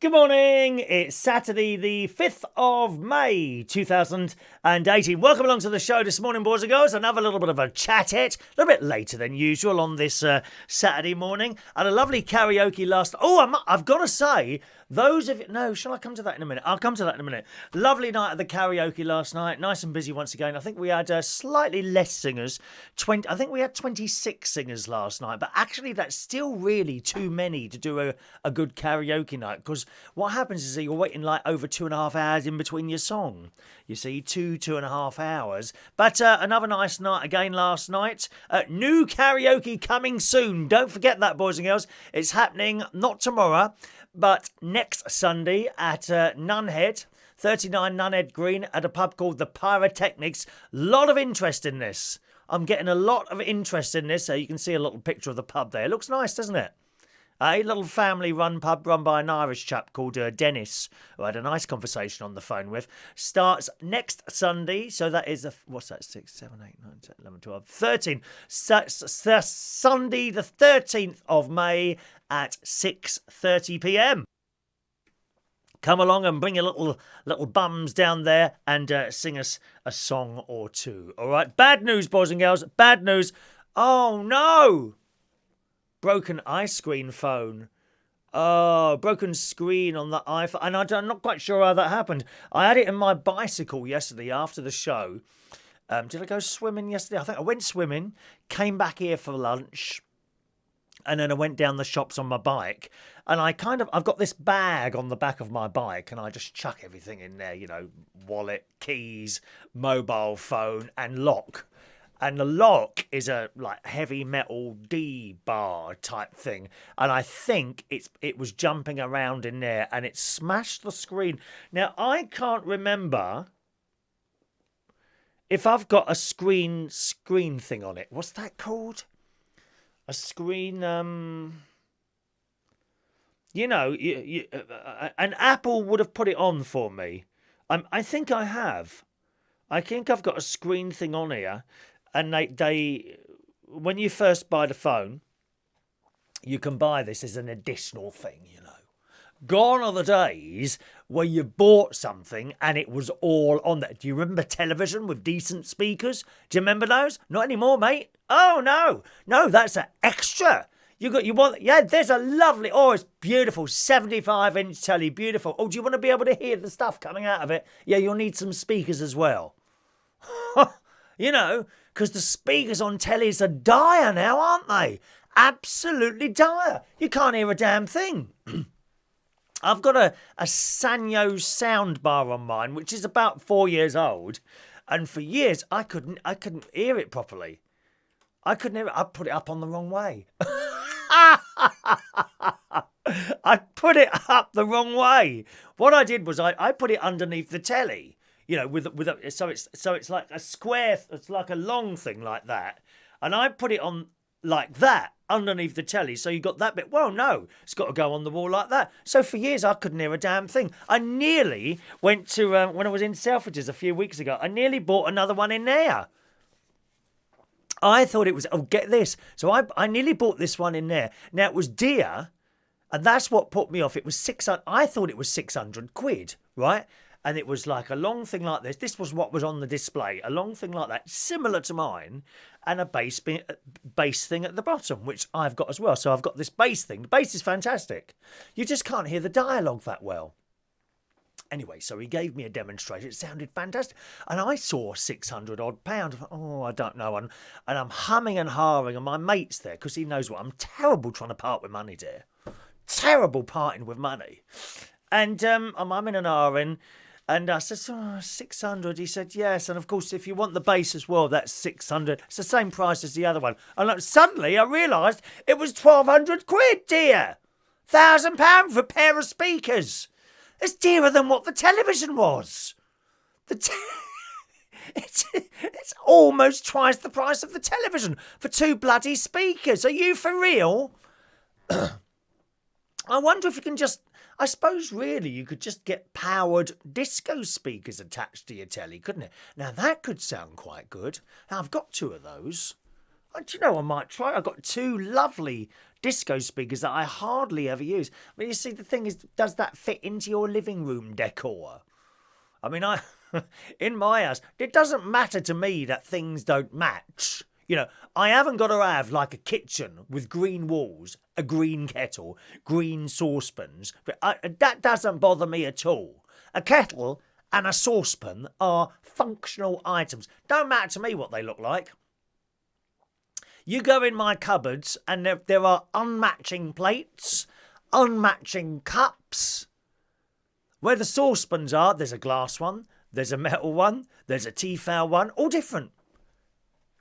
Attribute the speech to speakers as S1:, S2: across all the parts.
S1: Good morning. It's Saturday, the 5th of May, 2018. Welcome along to the show this morning, boys and girls. Another little bit of a chat-it, a little bit later than usual on this Saturday morning. And a lovely karaoke last... I've got to say, those of you... No, shall I come to that in a minute? I'll come to that in a minute. Lovely night at the karaoke last night. Nice and busy once again. I think we had slightly less singers. I think we had 26 singers last night. But actually, that's still really too many to do a good karaoke night. Because what happens is that you're waiting like over 2.5 hours in between your song. You see, 2.5 hours. But another nice night again last night. New karaoke coming soon. Don't forget that, boys and girls. It's happening not tomorrow, but next Sunday at Nunhead, 39 Nunhead Green, at a pub called the Pyrotechnics. Lot of interest in this. I'm getting a lot of interest in this. So you can see a little picture of the pub there. It looks nice, doesn't it? A little family-run pub run by an Irish chap called Dennis, who I had a nice conversation on the phone with. Starts next Sunday, so that is, what's that, 6, 7, 8, 9, 10, 11, 12, 13. Sunday the 13th of May at 6:30pm. Come along and bring your little bums down there and sing us a song or two. All right, bad news, boys and girls, bad news. Oh, no! Broken iScreen phone. Oh, broken screen on the iPhone. And I'm not quite sure how that happened. I had it in my bicycle yesterday after the show. Did I go swimming yesterday? I think I went swimming, came back here for lunch, and then I went down the shops on my bike. And I've got this bag on the back of my bike, and I just chuck everything in there, you know, wallet, keys, mobile phone, and lock. And the lock is a like heavy metal D-bar type thing. And I think it was jumping around in there and it smashed the screen. Now, I can't remember if I've got a screen thing on it. What's that called? A screen, you know, an Apple would have put it on for me. I think I have. I think I've got a screen thing on here. And they, when you first buy the phone, you can buy this as an additional thing, you know. Gone are the days where you bought something and it was all on there. Do you remember television with decent speakers? Do you remember those? Not anymore, mate. Oh, no, that's an extra. There's a lovely, it's beautiful, 75-inch telly, beautiful. Oh, do you want to be able to hear the stuff coming out of it? Yeah, you'll need some speakers as well. You know, because the speakers on tellies are dire now, aren't they? Absolutely dire. You can't hear a damn thing. I've got a Sanyo soundbar on mine, which is about 4 years old. And for years, I couldn't hear it properly. I couldn't hear it. I put it up on the wrong way. I put it up the wrong way. What I did was I put it underneath the telly. You know, so it's like a square, it's like a long thing like that. And I put it on like that underneath the telly. So you got that bit. Well, no, it's got to go on the wall like that. So for years, I couldn't hear a damn thing. I nearly went to, when I was in Selfridges a few weeks ago, I nearly bought another one in there. I thought it was, get this. So I nearly bought this one in there. Now, it was dear, and that's what put me off. It was 600, I thought it was 600 quid, right? And it was like a long thing like this. This was what was on the display. A long thing like that, similar to mine, and a bass thing at the bottom, which I've got as well. So I've got this bass thing. The bass is fantastic. You just can't hear the dialogue that well. Anyway, so he gave me a demonstration. It sounded fantastic. And I saw 600 odd pounds. I don't know. And I'm humming and hawing, and my mate's there because he knows what. I'm terrible trying to part with money, dear. Terrible parting with money. And I'm humming and hawing. And I said, 600. He said, yes. And of course, if you want the bass as well, that's 600. It's the same price as the other one. And suddenly I realised it was 1,200 quid, dear. £1,000 for a pair of speakers. It's dearer than what the television was. It's almost twice the price of the television for 2 bloody speakers. Are you for real? I wonder if you can just... I suppose really you could just get powered disco speakers attached to your telly, couldn't it? Now that could sound quite good. Now I've got 2 of those. Do you know, I might try. I've got 2 lovely disco speakers that I hardly ever use. But you see, the thing is, does that fit into your living room decor? I mean, in my house, it doesn't matter to me that things don't match. You know, I haven't got to have like a kitchen with green walls, a green kettle, green saucepans. That doesn't bother me at all. A kettle and a saucepan are functional items. Don't matter to me what they look like. You go in my cupboards and there are unmatching plates, unmatching cups. Where the saucepans are, there's a glass one, there's a metal one, there's a Tefal one, all different.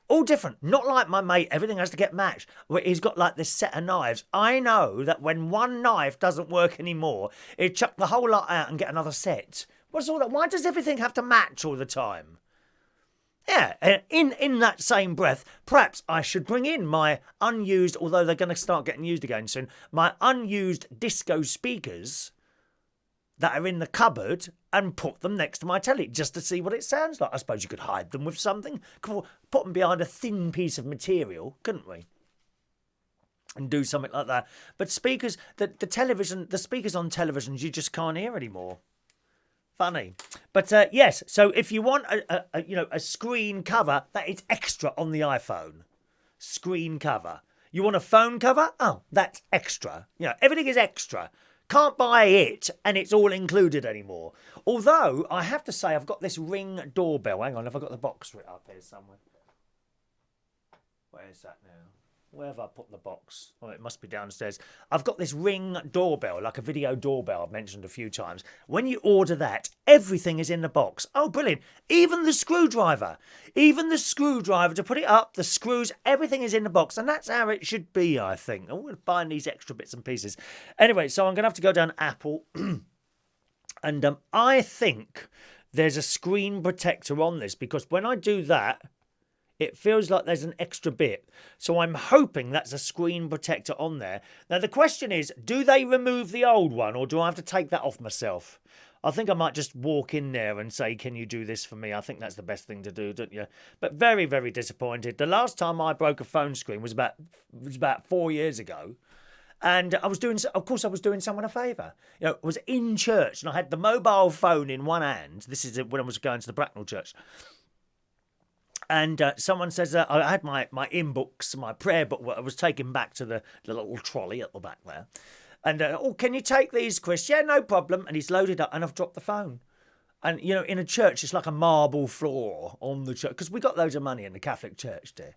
S1: All different. Not like my mate, everything has to get matched. Where he's got like this set of knives. I know that when one knife doesn't work anymore, he'd chuck the whole lot out and get another set. What's all that? Why does everything have to match all the time? Yeah, in that same breath, perhaps I should bring in my unused, although they're going to start getting used again soon, my unused disco speakers that are in the cupboard and put them next to my telly just to see what it sounds like. I suppose you could hide them with something. Put them behind a thin piece of material, couldn't we? And do something like that. But speakers, the speakers on televisions, you just can't hear anymore. Funny. But yes, so if you want a screen cover, that is extra on the iPhone. Screen cover. You want a phone cover? Oh, that's extra. You know, everything is extra. Can't buy it and it's all included anymore. Although, I have to say, I've got this Ring doorbell. Hang on, have I got the box for it up here somewhere? Where is that now? Where have I put the box? Oh, it must be downstairs. I've got this Ring doorbell, like a video doorbell I've mentioned a few times. When you order that, everything is in the box. Oh, brilliant. Even the screwdriver. Even the screwdriver to put it up, the screws, everything is in the box. And that's how it should be, I think. I'm going to find these extra bits and pieces. Anyway, so I'm going to have to go down Apple. And I think there's a screen protector on this, because when I do that, it feels like there's an extra bit. So I'm hoping that's a screen protector on there. Now, the question is, do they remove the old one, or do I have to take that off myself? I think I might just walk in there and say, can you do this for me? I think that's the best thing to do, don't you? But very, very disappointed. The last time I broke a phone screen was about 4 years ago. And I was doing someone a favour. You know, I was in church and I had the mobile phone in one hand. This is when I was going to the Bracknell church. And someone says, I had my in books, my prayer book, I was taken back to the little trolley at the back there. And, can you take these, Chris? Yeah, no problem. And he's loaded up and I've dropped the phone. And, you know, in a church, it's like a marble floor on the church. Because we got loads of money in the Catholic Church, dear.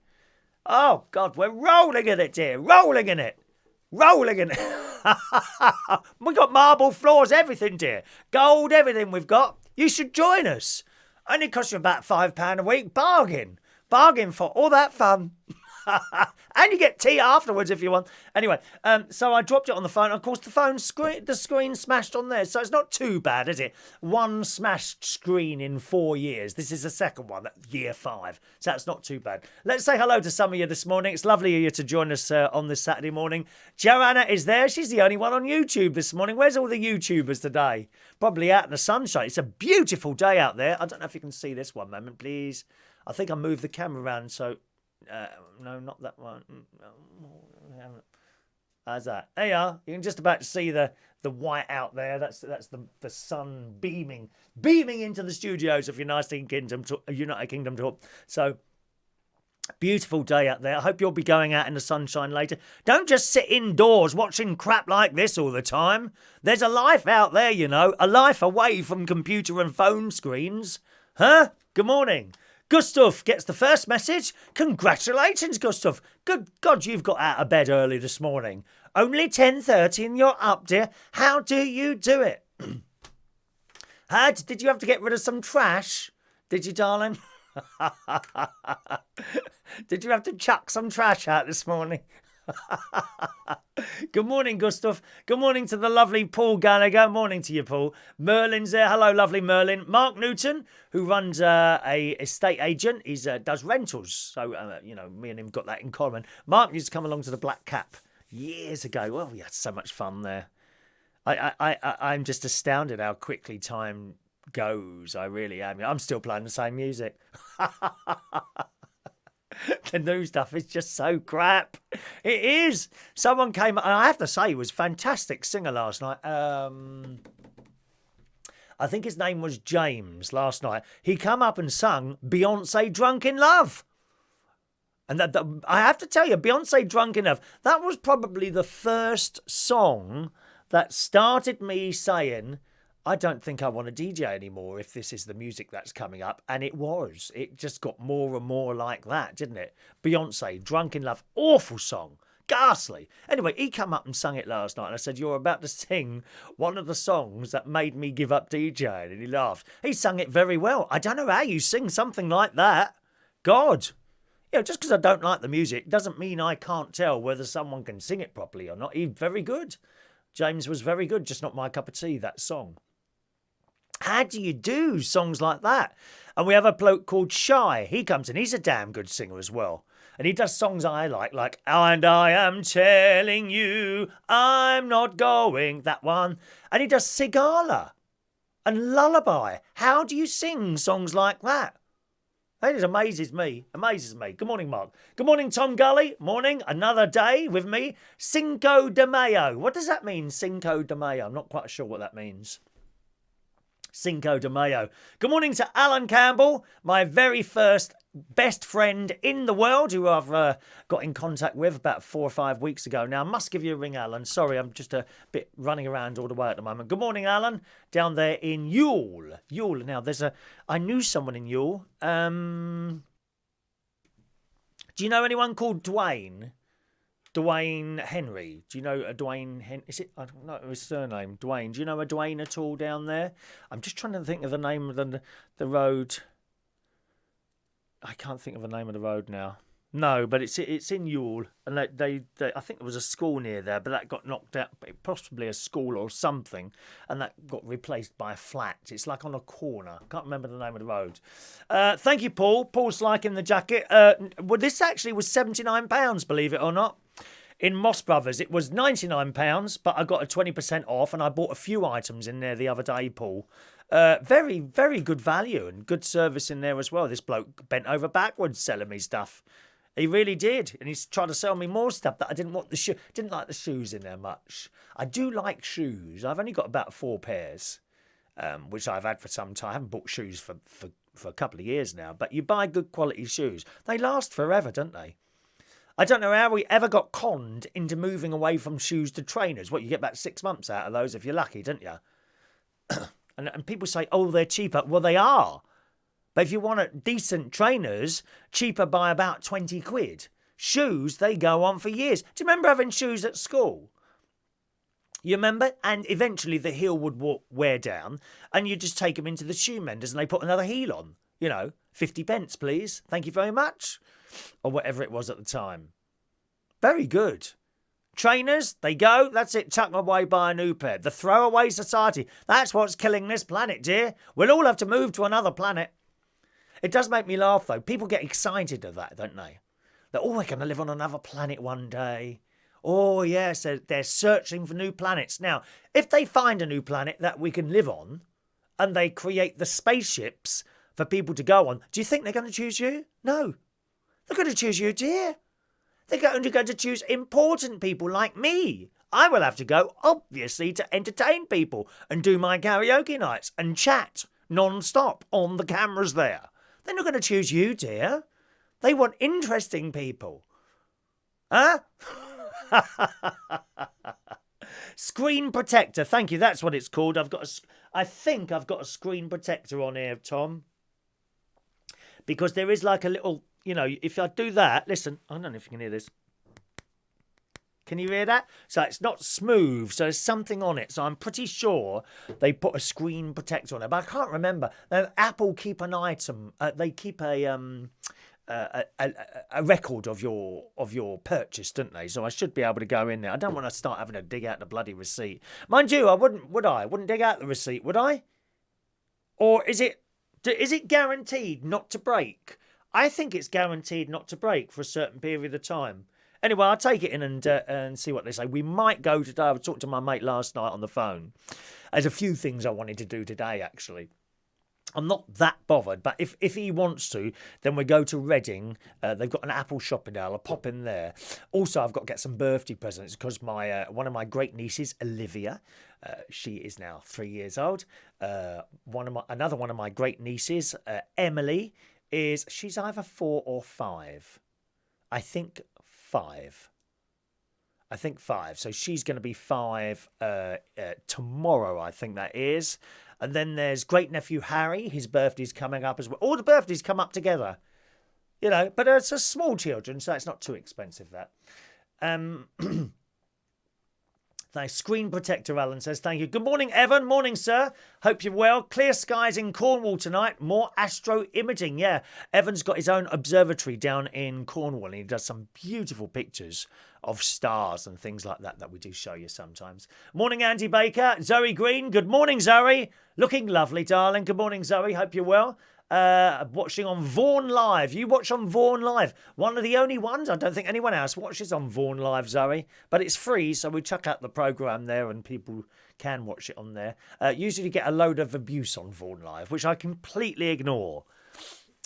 S1: Oh, God, we're rolling in it, dear. Rolling in it. Rolling in it. We got marble floors, everything, dear. Gold, everything we've got. You should join us. Only costs you about £5 a week. Bargain. Bargain for all that fun. And you get tea afterwards if you want. Anyway, so I dropped it on the phone. Of course, the screen smashed on there. So it's not too bad, is it? One smashed screen in 4 years. This is the second one, year 5. So that's not too bad. Let's say hello to some of you this morning. It's lovely of you to join us on this Saturday morning. Joanna is there. She's the only one on YouTube this morning. Where's all the YouTubers today? Probably out in the sunshine. It's a beautiful day out there. I don't know if you can see this one moment, please. I think I moved the camera around so... no, not that one. How's that? There you are. You can just about see the white out there. That's the sun beaming into the studios of United Kingdom talk. So beautiful day out there. I hope you'll be going out in the sunshine later. Don't just sit indoors watching crap like this all the time. There's a life out there, you know, a life away from computer and phone screens. Huh? Good morning. Gustav gets the first message. Congratulations, Gustav. Good God, you've got out of bed early this morning. Only 10:30 and you're up, dear. How do you do it? Did you have to get rid of some trash? Did you, darling? Did you have to chuck some trash out this morning? Good morning, Gustav. Good morning to the lovely Paul Gallagher. Morning to you, Paul. Merlin's there. Hello, lovely Merlin. Mark Newton, who runs a estate agent. He does rentals. So, me and him got that in common. Mark used to come along to the Black Cap years ago. Well, we had so much fun there. I'm just astounded how quickly time goes. I really am. I'm still playing the same music. The new stuff is just so crap. It is. Someone came, and I have to say, he was a fantastic singer last night. I think his name was James last night. He come up and sung Beyonce Drunk in Love. And I have to tell you, Beyonce Drunk in Love, that was probably the first song that started me saying, I don't think I want to DJ anymore if this is the music that's coming up. And it was. It just got more and more like that, didn't it? Beyonce, Drunk in Love, awful song. Ghastly. Anyway, he come up and sung it last night. And I said, you're about to sing one of the songs that made me give up DJing. And he laughed. He sung it very well. I don't know how you sing something like that. God. You know, just because I don't like the music doesn't mean I can't tell whether someone can sing it properly or not. He's very good. James was very good, just not my cup of tea, that song. How do you do songs like that? And we have a bloke called Shy. He comes in. He's a damn good singer as well. And he does songs I like, And I am telling you, I'm not going, that one. And he does Sigala and Lullaby. How do you sing songs like that? That just amazes me. Amazes me. Good morning, Mark. Good morning, Tom Gully. Morning. Another day with me. Cinco de Mayo. What does that mean, Cinco de Mayo? I'm not quite sure what that means. Cinco de Mayo. Good morning to Alan Campbell, my very first best friend in the world, who I've got in contact with about 4 or 5 weeks ago. Now, I must give you a ring, Alan. Sorry, I'm just a bit running around all the way at the moment. Good morning, Alan, down there in Ewell. Ewell. Now, I knew someone in Ewell. Do you know anyone called Dwayne? Dwayne Henry. Do you know a Dwayne Henry? Is it? I don't know his surname. Dwayne. Do you know a Dwayne at all down there? I'm just trying to think of the name of the road. I can't think of the name of the road now. No, but it's in Ewell, and they I think there was a school near there, but that got knocked out. Possibly a school or something, and that got replaced by a flat. It's like on a corner. Can't remember the name of the road. Thank you, Paul. Paul's liking the jacket. Well, this actually was £79, believe it or not. In Moss Brothers, it was £99, but I got a 20% off, and I bought a few items in there the other day, Paul. Very, very good value and good service in there as well. This bloke bent over backwards selling me stuff. He really did, and he's trying to sell me more stuff that I didn't want. Didn't like the shoes in there much. I do like shoes. I've only got about 4 pairs, which I've had for some time. I haven't bought shoes for a couple of years now. But you buy good quality shoes, they last forever, don't they? I don't know how we ever got conned into moving away from shoes to trainers. What, you get about 6 months out of those if you're lucky, don't you? And people say, oh, they're cheaper. Well, they are. But if you want decent trainers, cheaper by about 20 quid. Shoes, they go on for years. Do you remember having shoes at school? You remember? And eventually the heel would wear down, and you just take them into the shoe menders and they put another heel on. You know, 50 pence, please. Thank you very much. Or whatever it was at the time. Very good. Trainers, they go. That's it. Chuck away, buy a new pair. The throwaway society. That's what's killing this planet, dear. We'll all have to move to another planet. It does make me laugh, though. People get excited of that, don't they? That, oh, we're going to live on another planet one day. Oh, yes, they're searching for new planets. Now, if they find a new planet that we can live on, and they create the spaceships for people to go on, do you think they're going to choose you? No. They're going to choose you, dear. They're going to choose important people like me. I will have to go, obviously, to entertain people and do my karaoke nights and chat non-stop on the cameras there. They're not going to choose you, dear. They want interesting people. Huh? Screen protector. Thank you. That's what it's called. I think I've got a screen protector on here, Tom. Because there is like a little, you know, if I do that, listen, I don't know if you can hear this. Can you hear that? So it's not smooth, so there's something on it. So I'm pretty sure they put a screen protector on it, but I can't remember. Apple keep an item. They keep a record of your purchase, don't they? So I should be able to go in there. I don't want to start having to dig out the bloody receipt. Mind you, I wouldn't, would I? Wouldn't dig out the receipt, would I? Or is it guaranteed not to break? I think it's guaranteed not to break for a certain period of time. Anyway, I'll take it in and see what they say. We might go today. I talked to my mate last night on the phone. There's a few things I wanted to do today, actually. I'm not that bothered, but if he wants to, then we go to Reading. They've got an Apple shopping there. I'll pop in there. Also, I've got to get some birthday presents because my one of my great nieces, Olivia, she is now 3 years old. Another one of my great nieces, Emily, she's either 4 or 5. I think 5. So she's going to be 5 tomorrow, I think that is. And then there's great nephew Harry. His birthday's coming up as well. All the birthdays come up together, but it's a small children, so it's not too expensive, that. Thanks. Screen Protector Alan says, thank you. Good morning, Evan. Morning, sir. Hope you're well. Clear skies in Cornwall tonight. More astro imaging. Yeah, Evan's got his own observatory down in Cornwall, and he does some beautiful pictures of stars and things like that we do show you sometimes. Morning, Andy Baker. Zoe Green. Good morning, Zoe. Looking lovely, darling. Good morning, Zoe. Hope you're well. Watching on Vaughan Live. You watch on Vaughan Live. One of the only ones. I don't think anyone else watches on Vaughan Live, Zoe. But it's free, so we chuck out the programme there and people can watch it on there. Usually get a load of abuse on Vaughan Live, which I completely ignore.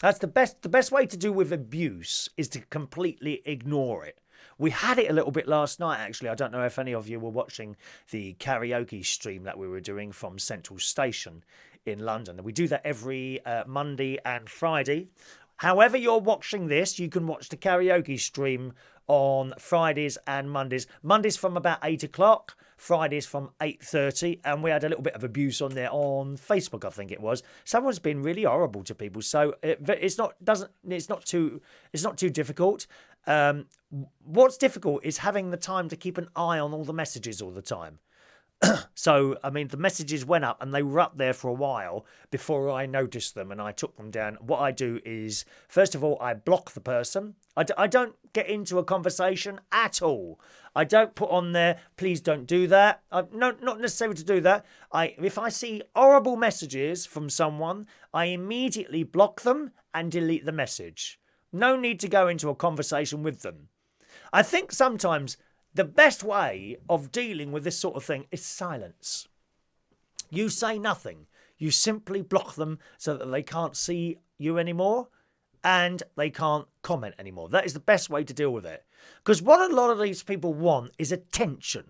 S1: That's the best way to do with abuse is to completely ignore it. We had it a little bit last night, actually. I don't know if any of you were watching the karaoke stream that we were doing from Central Station in London. We do that every Monday and Friday. However you're watching this, you can watch the karaoke stream on Fridays and Mondays. Mondays from about 8 o'clock, Fridays from 8:30, and we had a little bit of abuse on there on Facebook, I think it was. Someone's been really horrible to people, so it's not too difficult. What's difficult is having the time to keep an eye on all the messages all the time. So, I mean, the messages went up and they were up there for a while before I noticed them and I took them down. What I do is, first of all, I block the person. I don't get into a conversation at all. I don't put on there, please don't do that. Not necessary to do that. If I see horrible messages from someone, I immediately block them and delete the message. No need to go into a conversation with them. I think sometimes the best way of dealing with this sort of thing is silence. You say nothing. You simply block them so that they can't see you anymore and they can't comment anymore. That is the best way to deal with it. Because what a lot of these people want is attention.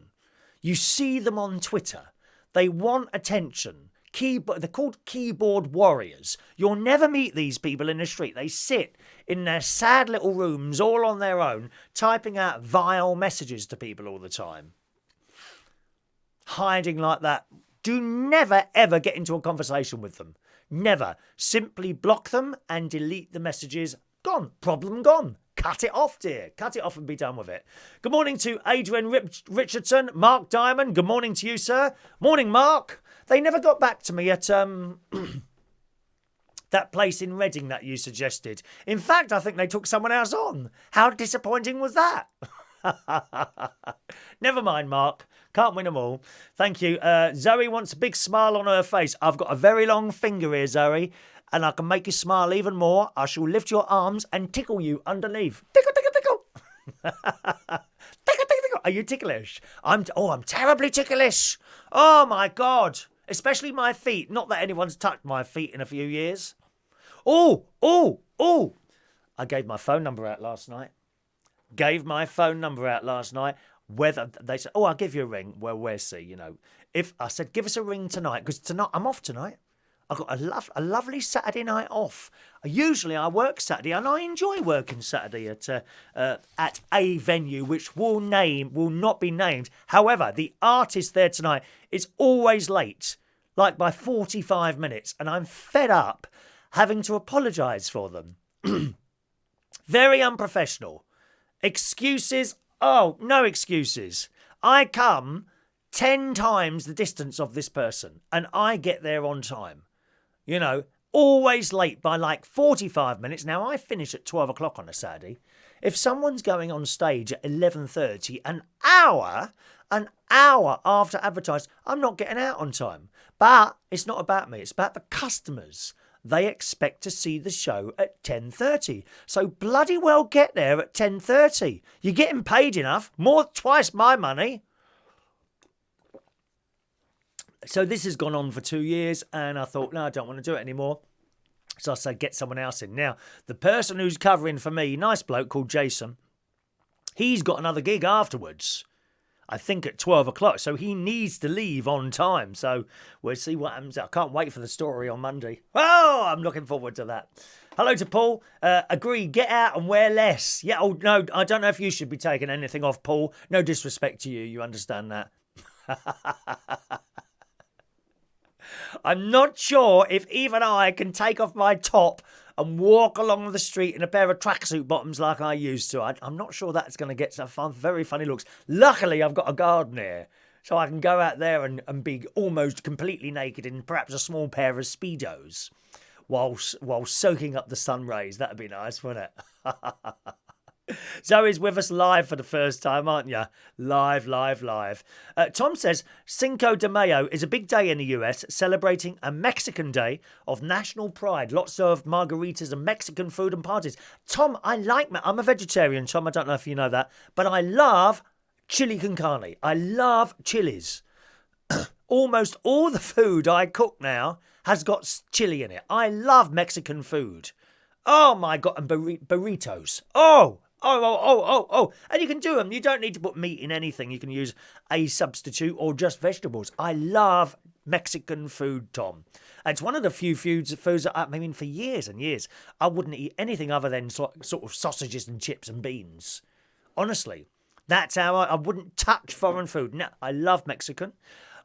S1: You see them on Twitter. They want attention. They're called keyboard warriors. You'll never meet these people in the street. They sit in their sad little rooms all on their own, typing out vile messages to people all the time. Hiding like that. Do never, ever get into a conversation with them. Never. Simply block them and delete the messages. Gone. Problem gone. Cut it off, dear. Cut it off and be done with it. Good morning to Adrian Richardson. Mark Diamond. Good morning to you, sir. Morning, Mark. They never got back to me at that place in Reading that you suggested. In fact, I think they took someone else on. How disappointing was that? Never mind, Mark. Can't win them all. Thank you. Zoe wants a big smile on her face. I've got a very long finger here, Zoe, and I can make you smile even more. I shall lift your arms and tickle you underneath. Tickle, tickle, tickle. Tickle, tickle, tickle. Are you ticklish? I'm terribly ticklish. Oh, my God. Especially my feet. Not that anyone's touched my feet in a few years. Oh. I gave my phone number out last night. Whether they said, I'll give you a ring. Well, we'll see, If I said, give us a ring tonight, because tonight I'm off tonight. I've got a lovely Saturday night off. Usually I work Saturday, and I enjoy working Saturday at a venue which will not be named. However, the artist there tonight is always late, like by 45 minutes, and I'm fed up having to apologise for them. Very unprofessional. Excuses? Oh, no excuses. I come 10 times the distance of this person, and I get there on time. Always late by like 45 minutes. Now, I finish at 12 o'clock on a Saturday. If someone's going on stage at 11:30, an hour after advertised, I'm not getting out on time. But it's not about me. It's about the customers. They expect to see the show at 10:30. So bloody well get there at 10:30. You're getting paid enough. Twice my money. So this has gone on for 2 years, and I thought, no, I don't want to do it anymore. So I said, get someone else in. Now, the person who's covering for me, nice bloke called Jason, he's got another gig afterwards. I think at 12 o'clock. So he needs to leave on time. So we'll see what happens. I can't wait for the story on Monday. Oh, I'm looking forward to that. Hello to Paul. Agree, get out and wear less. Yeah, oh, no, I don't know if you should be taking anything off, Paul. No disrespect to you. You understand that. I'm not sure if even I can take off my top and walk along the street in a pair of tracksuit bottoms like I used to. I'm not sure that's going to get some very funny looks. Luckily, I've got a garden here, so I can go out there and be almost completely naked in perhaps a small pair of Speedos while soaking up the sun rays. That'd be nice, wouldn't it? Zoe's with us live for the first time, aren't you? Live. Tom says, Cinco de Mayo is a big day in the US, celebrating a Mexican day of national pride. Lots of margaritas and Mexican food and parties. Tom, I'm a vegetarian, Tom, I don't know if you know that, but I love chili con carne. I love chilies. Almost all the food I cook now has got chili in it. I love Mexican food. Oh my God, and burritos. Oh. And you can do them. You don't need to put meat in anything. You can use a substitute or just vegetables. I love Mexican food, Tom. And it's one of the few foods that for years and years, I wouldn't eat anything other than sort of sausages and chips and beans. Honestly, that's how I wouldn't touch foreign food. No, I love Mexican.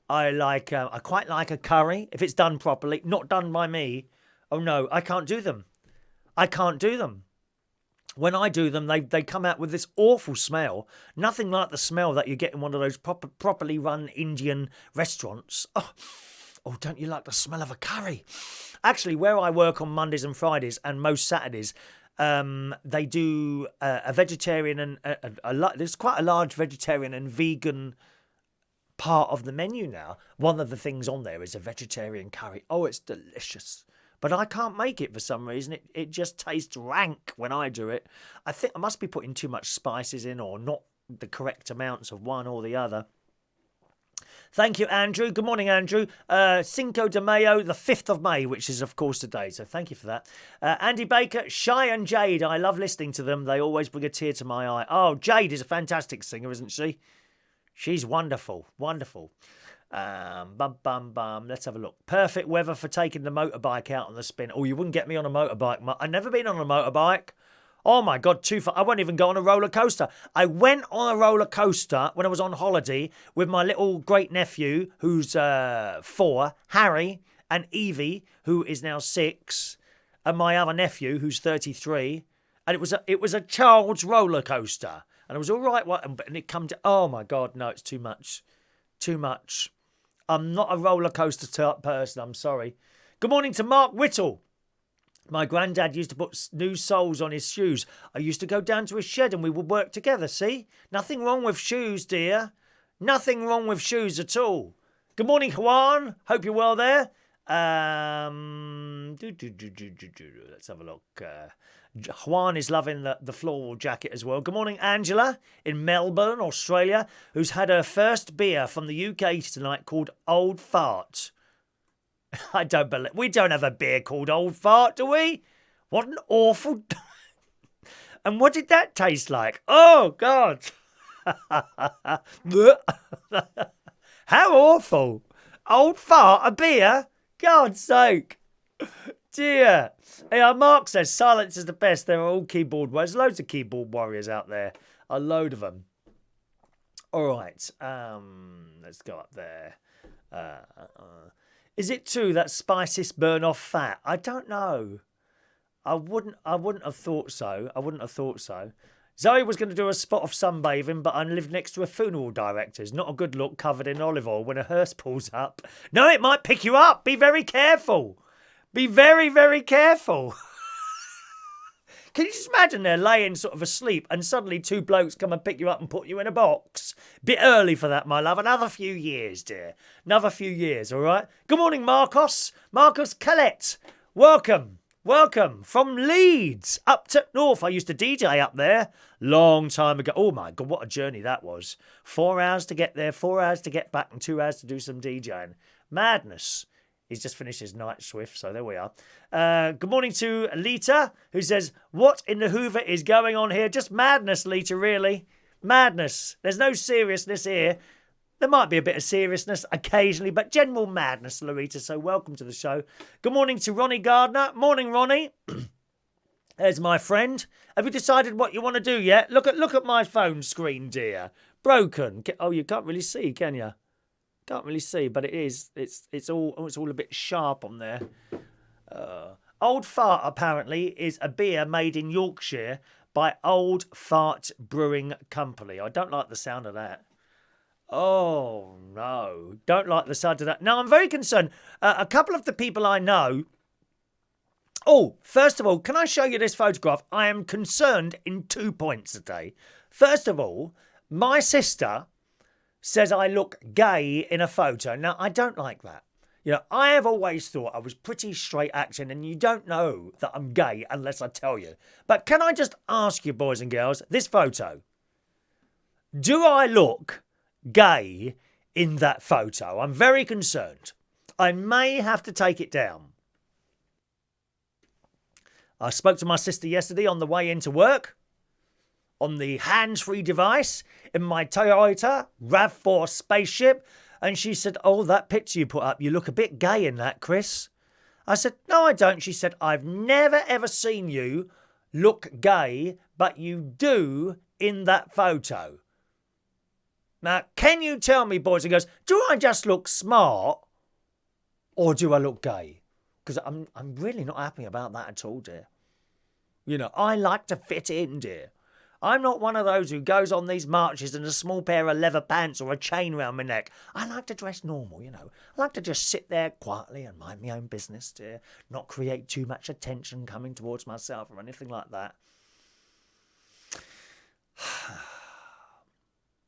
S1: I quite like a curry if it's done properly, not done by me. Oh no, I can't do them. When I do them, they come out with this awful smell. Nothing like the smell that you get in one of those properly run Indian restaurants. Oh, don't you like the smell of a curry? Actually, where I work on Mondays and Fridays and most Saturdays, they do a vegetarian and there's quite a large vegetarian and vegan part of the menu now. One of the things on there is a vegetarian curry. Oh, it's delicious. But I can't make it for some reason. It just tastes rank when I do it. I think I must be putting too much spices in or not the correct amounts of one or the other. Thank you, Andrew. Good morning, Andrew. Cinco de Mayo, the 5th of May, which is, of course, today. So thank you for that. Andy Baker, Shy and Jade. I love listening to them. They always bring a tear to my eye. Oh, Jade is a fantastic singer, isn't she? She's wonderful. Let's have a look. Perfect weather for taking the motorbike out on the spin. Oh, you wouldn't get me on a motorbike. I've never been on a motorbike. Oh my God, too far. I won't even go on a roller coaster. I went on a roller coaster when I was on holiday with my little great nephew, who's 4, Harry, and Evie, who is now 6, and my other nephew, who's 33. And it was a child's roller coaster, and it was all right. And it come to, oh my God, no, it's too much. I'm not a roller coaster type person, I'm sorry. Good morning to Mark Whittle. My granddad used to put new soles on his shoes. I used to go down to his shed and we would work together, see? Nothing wrong with shoes, dear. Nothing wrong with shoes at all. Good morning, Juan. Hope you're well there. Let's have a look. Juan is loving the floral jacket as well. Good morning, Angela in Melbourne, Australia, who's had her first beer from the UK tonight called Old Fart. I don't believe we don't have a beer called Old Fart, do we? What an awful. And what did that taste like? Oh God. How awful. Old Fart, a beer? God's sake. Dear. Hey, Mark says silence is the best. There are all keyboard warriors. Loads of keyboard warriors out there. A load of them. All right. Let's go up there. Is it true that spices burn off fat? I don't know. I wouldn't have thought so. Zoe was going to do a spot of sunbathing, but I live next to a funeral director. It's not a good look covered in olive oil when a hearse pulls up. No, it might pick you up. Be very careful. Be very, very careful. Can you just imagine they're laying sort of asleep and suddenly 2 blokes come and pick you up and put you in a box? Bit early for that, my love. Another few years, dear. Another few years, all right? Good morning, Marcos. Marcos Collette. Welcome. From Leeds up to north. I used to DJ up there long time ago. Oh, my God, what a journey that was. 4 hours to get there, 4 hours to get back, and 2 hours to do some DJing. Madness. He's just finished his night shift, so there we are. Good morning to Lita, who says, what in the Hoover is going on here? Just madness, Lita, really. Madness. There's no seriousness here. There might be a bit of seriousness occasionally, but general madness, Loretta. So welcome to the show. Good morning to Ronnie Gardner. Morning, Ronnie. There's my friend. Have you decided what you want to do yet? Look at my phone screen, dear. Broken. Oh, you can't really see, can you? Can't really see, but it is. It's all a bit sharp on there. Old Fart apparently is a beer made in Yorkshire by Old Fart Brewing Company. I don't like the sound of that. Oh no, don't like the sound of that. Now I'm very concerned. A couple of the people I know. Oh, first of all, can I show you this photograph? I am concerned in 2 points today. First of all, my sister says I look gay in a photo. Now, I don't like that. You know, I have always thought I was pretty straight acting, and you don't know that I'm gay unless I tell you. But can I just ask you, boys and girls, this photo, do I look gay in that photo? I'm very concerned. I may have to take it down. I spoke to my sister yesterday on the way into work on the hands-free device in my Toyota RAV4 spaceship, and she said, oh, that picture you put up, you look a bit gay in that, Chris. I said, no, I don't. She said, I've never, ever seen you look gay, but you do in that photo. Now, can you tell me, boys and girls, do I just look smart or do I look gay? Because I'm really not happy about that at all, dear. You know, I like to fit in, dear. I'm not one of those who goes on these marches in a small pair of leather pants or a chain round my neck. I like to dress normal, you know. I like to just sit there quietly and mind my own business, dear. Not create too much attention coming towards myself or anything like that.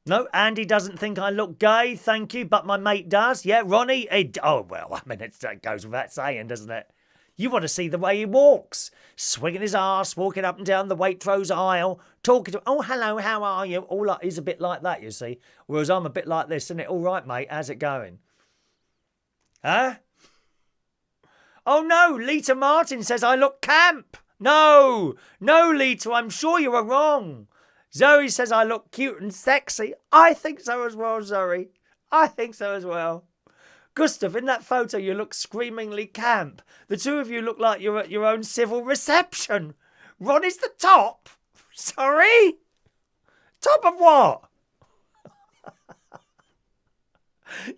S1: No, Andy doesn't think I look gay, thank you, but my mate does. Yeah, Ronnie, oh, well, I mean, it goes without saying, doesn't it? You want to see the way he walks, swinging his arse, walking up and down the Waitrose aisle, talking to, oh, hello, how are you? All like, he's a bit like that, you see, whereas I'm a bit like this, isn't it? All right, mate, how's it going? Huh? Oh, no, Lita Martin says I look camp. No, Lita, I'm sure you are wrong. Zoe says I look cute and sexy. I think so as well, Zoe. I think so as well. Gustav, in that photo you look screamingly camp. The two of you look like you're at your own civil reception. Ron is the top. Sorry? Top of what?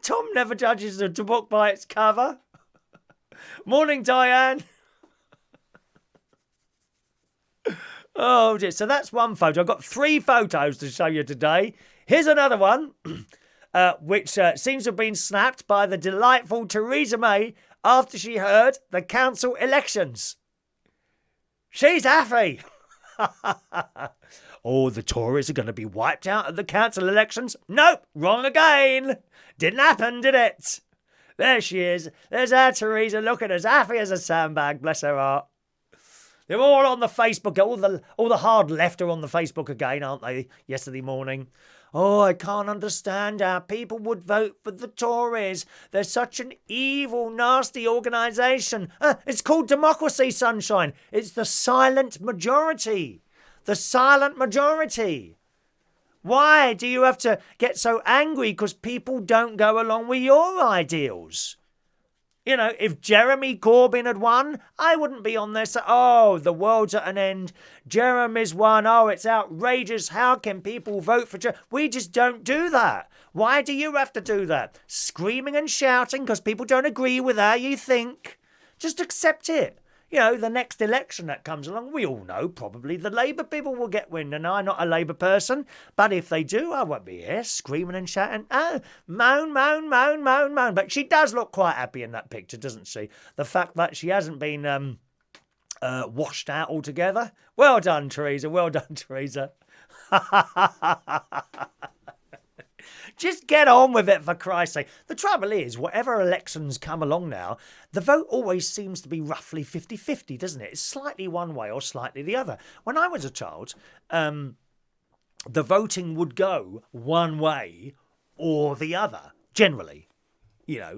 S1: Tom never judges a book by its cover. Morning, Diane. Oh dear, so that's one photo. I've got 3 photos to show you today. Here's another one, which seems to have been snapped by the delightful Theresa May after she heard the council elections. She's happy. Oh, the Tories are going to be wiped out at the council elections. Nope, wrong again. Didn't happen, did it? There she is. There's our Theresa looking as happy as a sandbag, bless her heart. They're all on the Facebook. All the hard left are on the Facebook again, aren't they? Yesterday morning. Oh, I can't understand how people would vote for the Tories. They're such an evil, nasty organisation. It's called democracy, sunshine. It's the silent majority. The silent majority. Why do you have to get so angry because people don't go along with your ideals? You know, if Jeremy Corbyn had won, I wouldn't be on there saying, oh, the world's at an end. Jeremy's won. Oh, it's outrageous. How can people vote for Jeremy? We just don't do that. Why do you have to do that? Screaming and shouting because people don't agree with how you think. Just accept it. You know, the next election that comes along, we all know probably the Labour people will get wind. And I'm not a Labour person, but if they do, I won't be here screaming and shouting. Oh, moan, moan, moan, moan, moan. But she does look quite happy in that picture, doesn't she? The fact that she hasn't been washed out altogether. Well done, Theresa. Well done, Theresa. Just get on with it, for Christ's sake. The trouble is, whatever elections come along now, the vote always seems to be roughly 50-50, doesn't it? It's slightly one way or slightly the other. When I was a child, the voting would go one way or the other, generally.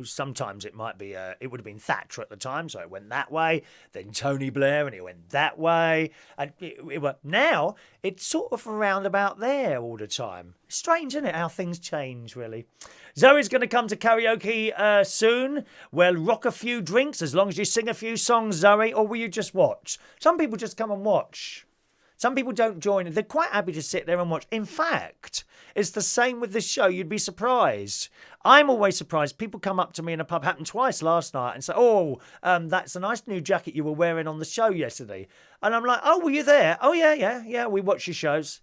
S1: sometimes it might be, it would have been Thatcher at the time, so it went that way. Then Tony Blair, and it went that way. And now it's sort of around about there all the time. Strange, isn't it, how things change, really? Zoe's going to come to karaoke soon. Well, rock a few drinks as long as you sing a few songs, Zoe, or will you just watch? Some people just come and watch. Some people don't join. They're quite happy to sit there and watch. In fact, it's the same with this show. You'd be surprised. I'm always surprised. People come up to me in a pub, happened twice last night, and say, that's a nice new jacket you were wearing on the show yesterday. And I'm like, oh, were you there? Oh, yeah, we watch your shows.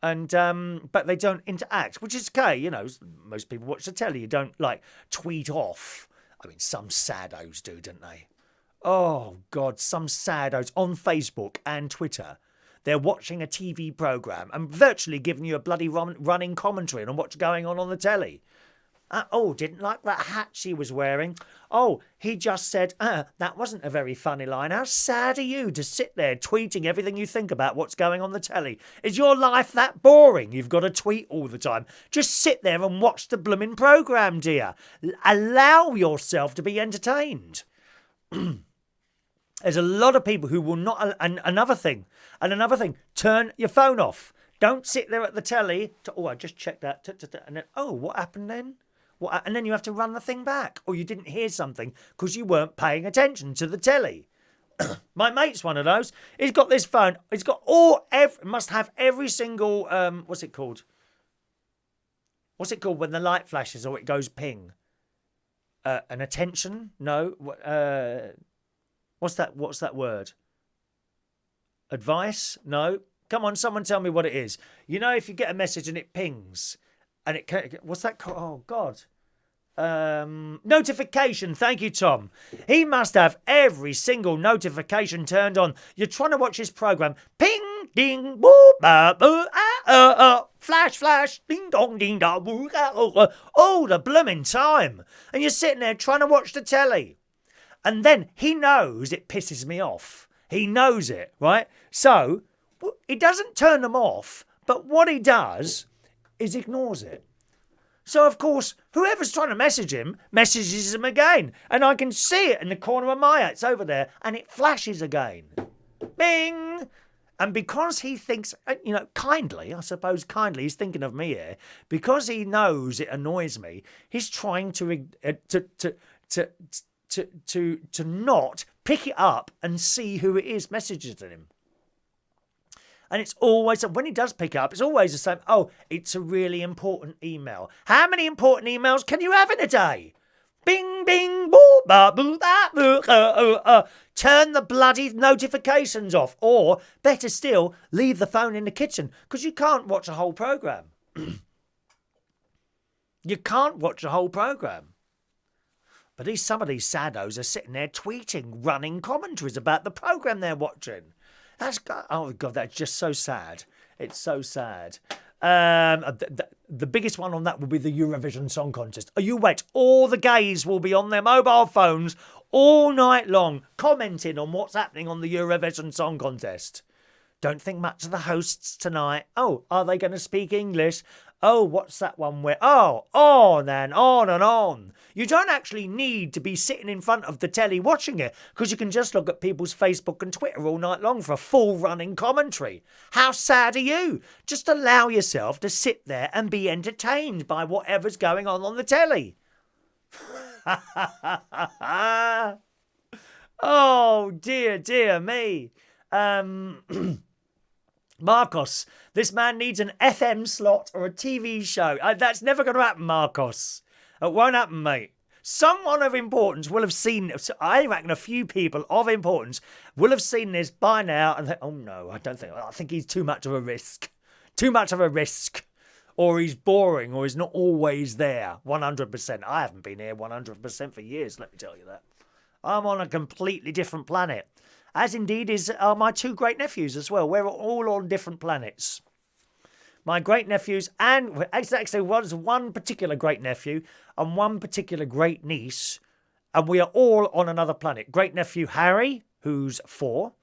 S1: And but they don't interact, which is okay. Most people watch the telly. You don't, tweet off. I mean, some saddos do, don't they? Oh, God, some saddos on Facebook and Twitter. They're watching a TV programme and virtually giving you a bloody running commentary on what's going on the telly. Didn't like that hat she was wearing. Oh, he just said, that wasn't a very funny line. How sad are you to sit there tweeting everything you think about what's going on the telly? Is your life that boring? You've got to tweet all the time. Just sit there and watch the blooming programme, dear. Allow yourself to be entertained. There's a lot of people who will not... And another thing, turn your phone off. Don't sit there at the telly. I just checked that. And then, what happened then? And then you have to run the thing back. Or you didn't hear something because you weren't paying attention to the telly. My mate's one of those. He's got this phone. He's got must have every single... what's it called? What's it called when the light flashes or it goes ping? An attention? No. What's that word? Advice? No. Come on, someone tell me what it is. If you get a message and it pings, and what's that called? Oh, God. Notification. Thank you, Tom. He must have every single notification turned on. You're trying to watch his program. Ping, ding, boo, ba, boo, flash, flash, ding, dong, ding, dong, boo, all the blooming time. And you're sitting there trying to watch the telly. And then he knows it pisses me off. He knows it, right? So he doesn't turn them off, but what he does is ignores it. So, of course, whoever's trying to message him messages him again. And I can see it in the corner of my eye. It's over there, and it flashes again. Bing! And because he thinks, kindly, I suppose kindly, he's thinking of me here, because he knows it annoys me, he's trying to not pick it up and see who it is messages him. And it's always, when he does pick it up, it's always the same. Oh, it's a really important email. How many important emails can you have in a day? Bing, bing, boo, ba, boo, ba, boo, turn the bloody notifications off. Or, better still, leave the phone in the kitchen. Because you can't watch a whole programme. You can't watch a whole programme. But some of these saddos are sitting there tweeting running commentaries about the programme they're watching. Oh, God, that's just so sad. It's so sad. The biggest one on that will be the Eurovision Song Contest. Oh, you wait. All the gays will be on their mobile phones all night long commenting on what's happening on the Eurovision Song Contest. Don't think much of the hosts tonight. Oh, are they going to speak English? Oh, what's that one where... Oh, on and on and on. You don't actually need to be sitting in front of the telly watching it because you can just look at people's Facebook and Twitter all night long for a full running commentary. How sad are you? Just allow yourself to sit there and be entertained by whatever's going on the telly. Oh, dear me. Marcos, this man needs an FM slot or a TV show. That's never going to happen, Marcos. It won't happen, mate. Someone of importance will have seen... I reckon a few people of importance will have seen this by now and think, oh, no, I think he's too much of a risk. Too much of a risk. Or he's boring, or he's not always there, 100%. I haven't been here 100% for years, let me tell you that. I'm on a completely different planet. As indeed are my two great nephews as well. We're all on different planets. My great nephews and actually was one particular great nephew and one particular great niece, and we are all on another planet. Great nephew Harry, who's 4,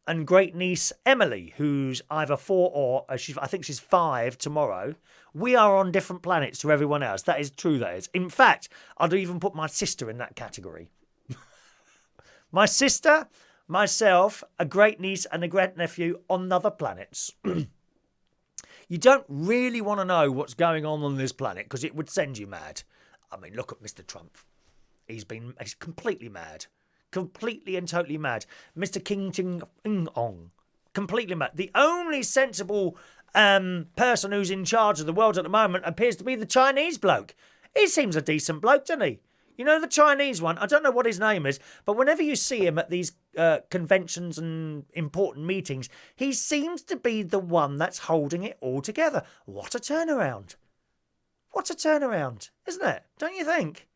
S1: and great niece Emily, who's either 4 or I think she's 5 tomorrow. We are on different planets to everyone else. That is true, that is. In fact, I'd even put my sister in that category. My sister, myself, a great niece and a great nephew on other planets. You don't really want to know what's going on this planet because it would send you mad. I mean, look at Mr. Trump. He's completely mad. Completely and totally mad. Mr. King Ching Ong. Completely mad. The only sensible person who's in charge of the world at the moment appears to be the Chinese bloke. He seems a decent bloke, doesn't he? You know, the Chinese one, I don't know what his name is, but whenever you see him at these conventions and important meetings, he seems to be the one that's holding it all together. What a turnaround. What a turnaround, isn't it? Don't you think?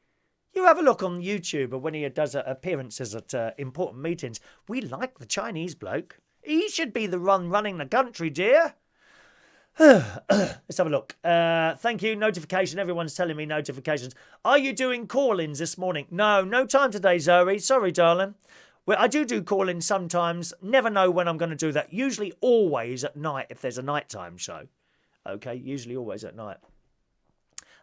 S1: You have a look on YouTube when he does appearances at important meetings. We like the Chinese bloke. He should be the one running the country, dear. Let's have a look. Thank you. Notification. Everyone's telling me notifications. Are you doing call-ins this morning? No time today, Zoe. Sorry, darling. Well, I do call-ins sometimes. Never know when I'm going to do that. Usually always at night if there's a nighttime show. Okay, usually always at night.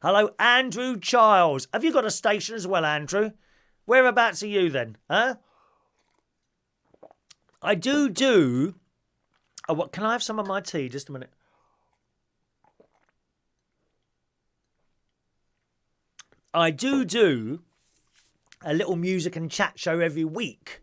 S1: Hello, Andrew Childs. Have you got a station as well, Andrew? Whereabouts are you then? Huh? I do... Oh, what? Can I have some of my tea? Just a minute. I do a little music and chat show every week.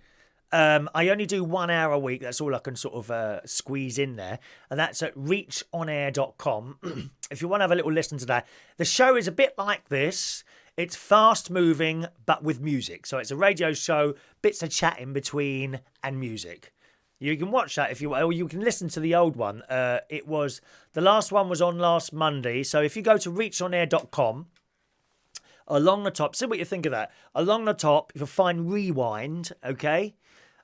S1: I only do 1 hour a week. That's all I can sort of squeeze in there. And that's at reachonair.com. If you want to have a little listen to that. The show is a bit like this. It's fast moving, but with music. So it's a radio show, bits of chat in between and music. You can watch that if you want, or you can listen to the old one. The last one was on last Monday. So if you go to reachonair.com, along the top, see what you think of that. Along the top, you'll find rewind, okay?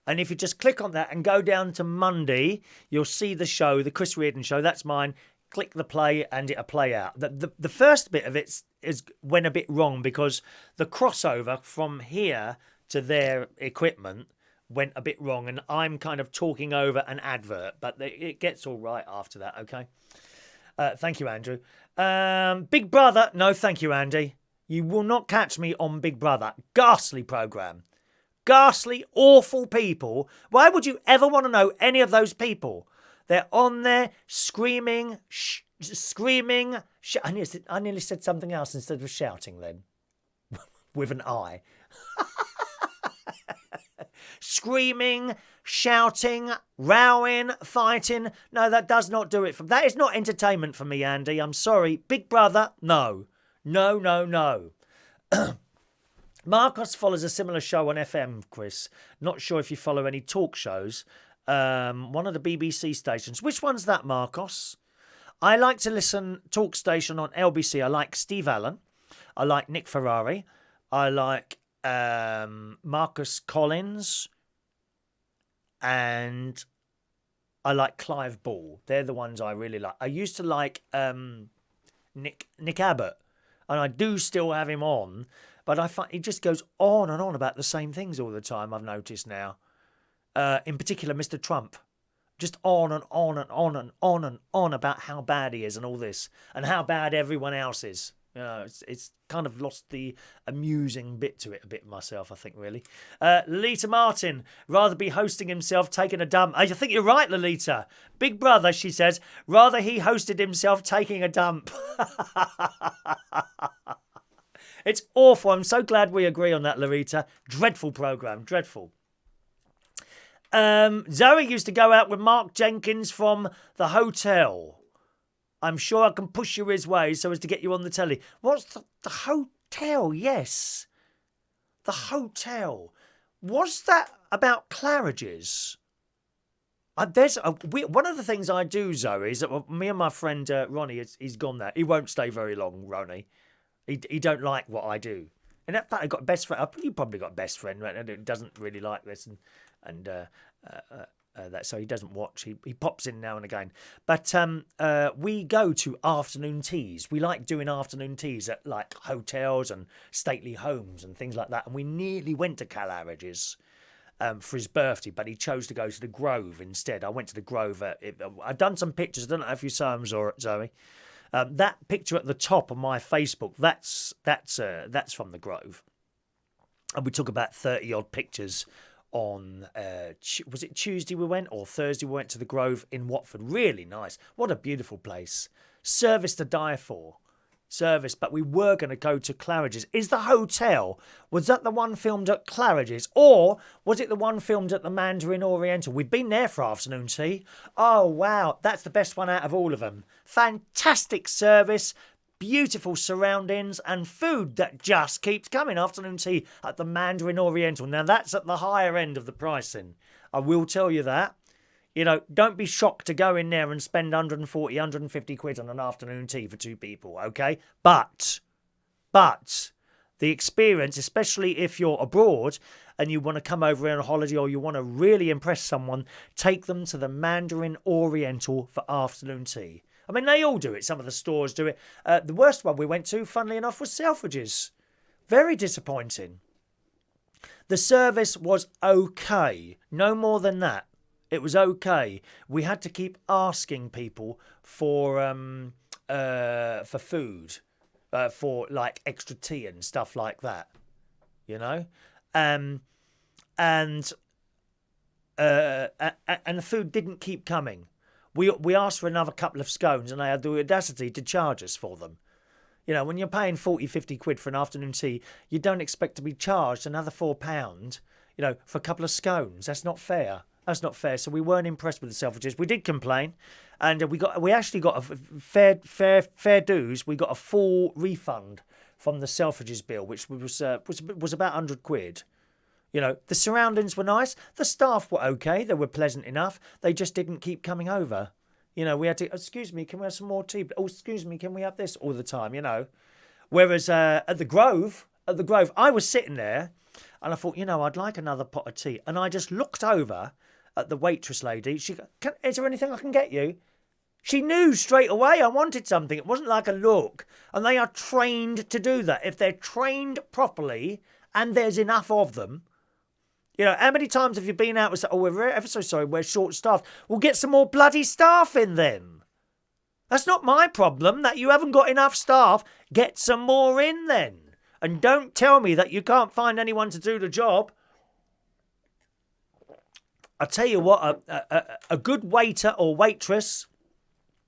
S1: And if you just click on that and go down to Monday, you'll see the show, the Chris Reardon show. That's mine. Click the play and it'll play out. The first bit of it went a bit wrong because the crossover from here to their equipment went a bit wrong. And I'm kind of talking over an advert. But it gets all right after that, okay? Thank you, Andrew. Big Brother. No, thank you, Andy. You will not catch me on Big Brother. Ghastly programme. Ghastly, awful people. Why would you ever want to know any of those people? They're on there screaming, screaming. I nearly said something else instead of shouting then. With an I. Screaming, shouting, rowing, fighting. No, that does not do it. That is not entertainment for me, Andy. I'm sorry. Big Brother, no. No. Marcos follows a similar show on FM, Chris. Not sure if you follow any talk shows. One of the BBC stations. Which one's that, Marcos? I like to listen talk station on LBC. I like Steve Allen. I like Nick Ferrari. I like Marcus Collins. And I like Clive Ball. They're the ones I really like. I used to like Nick Abbott. And I do still have him on, but I find he just goes on and on about the same things all the time, I've noticed now. In particular, Mr. Trump. Just on and on and on and on and on about how bad he is and all this, and how bad everyone else is. You know, it's kind of lost the amusing bit to it a bit myself, I think, really. Lolita Martyn, rather be hosting himself taking a dump. I think you're right, Lolita. Big Brother, she says, rather he hosted himself taking a dump. It's awful. I'm so glad we agree on that, Lolita. Dreadful programme, dreadful. Zoe used to go out with Mark Jenkins from The Hotel. I'm sure I can push you his way so as to get you on the telly. What's the Hotel? Yes. The Hotel. Was that about Claridge's? One of the things I do, Zoe, is that me and my friend Ronnie, he's gone there. He won't stay very long, Ronnie. He don't like what I do. And in fact, I got a best friend. You probably got a best friend, right? Who doesn't really like this and that, so he doesn't watch. He pops in now and again. But we go to afternoon teas. We like doing afternoon teas at like hotels and stately homes and things like that. And we nearly went to Claridge's. for his birthday, but he chose to go to the Grove instead. I went to the Grove. I've done some pictures. I don't know if you saw them, Zoe. That picture at the top of my Facebook, that's from the Grove. And we took about 30 odd pictures on, was it Tuesday we went, or Thursday we went to the Grove in Watford. Really nice. What a beautiful place. Service to die for. Service, but we were going to go to Claridge's. Is the hotel, was that the one filmed at Claridge's, or was it the one filmed at the Mandarin Oriental? We've been there for afternoon tea. Oh wow, that's the best one out of all of them. Fantastic service, beautiful surroundings, and food that just keeps coming. Afternoon tea at the Mandarin Oriental. Now that's at the higher end of the pricing, I will tell you that. You know, don't be shocked to go in there and spend 140, 150 quid on an afternoon tea for 2 people, okay? But, the experience, especially if you're abroad and you want to come over on a holiday or you want to really impress someone, take them to the Mandarin Oriental for afternoon tea. I mean, they all do it. Some of the stores do it. The worst one we went to, funnily enough, was Selfridges. Very disappointing. The service was okay. No more than that. It was okay. We had to keep asking people for food, for like extra tea and stuff like that, you know, and the food didn't keep coming. We asked for another couple of scones, and they had the audacity to charge us for them. You know, when you're paying 40, 50 quid for an afternoon tea, you don't expect to be charged another £4, you know, for a couple of scones. That's not fair. That's not fair. So we weren't impressed with the Selfridges. We did complain, and we actually got a fair dues. We got a full refund from the Selfridges bill, which was about 100 quid. You know, the surroundings were nice. The staff were okay. They were pleasant enough. They just didn't keep coming over. You know, we had to, excuse me, can we have some more tea? Oh, excuse me, can we have this all the time? You know, whereas at the Grove, I was sitting there, and I thought, you know, I'd like another pot of tea, and I just looked over at the waitress lady. She goes, is there anything I can get you? She knew straight away I wanted something. It wasn't like a look. And they are trained to do that. If they're trained properly and there's enough of them, you know, how many times have you been out and said, oh, we're ever so sorry, we're short-staffed. We'll get some more bloody staff in then. That's not my problem that you haven't got enough staff. Get some more in then. And don't tell me that you can't find anyone to do the job. I tell you what, a good waiter or waitress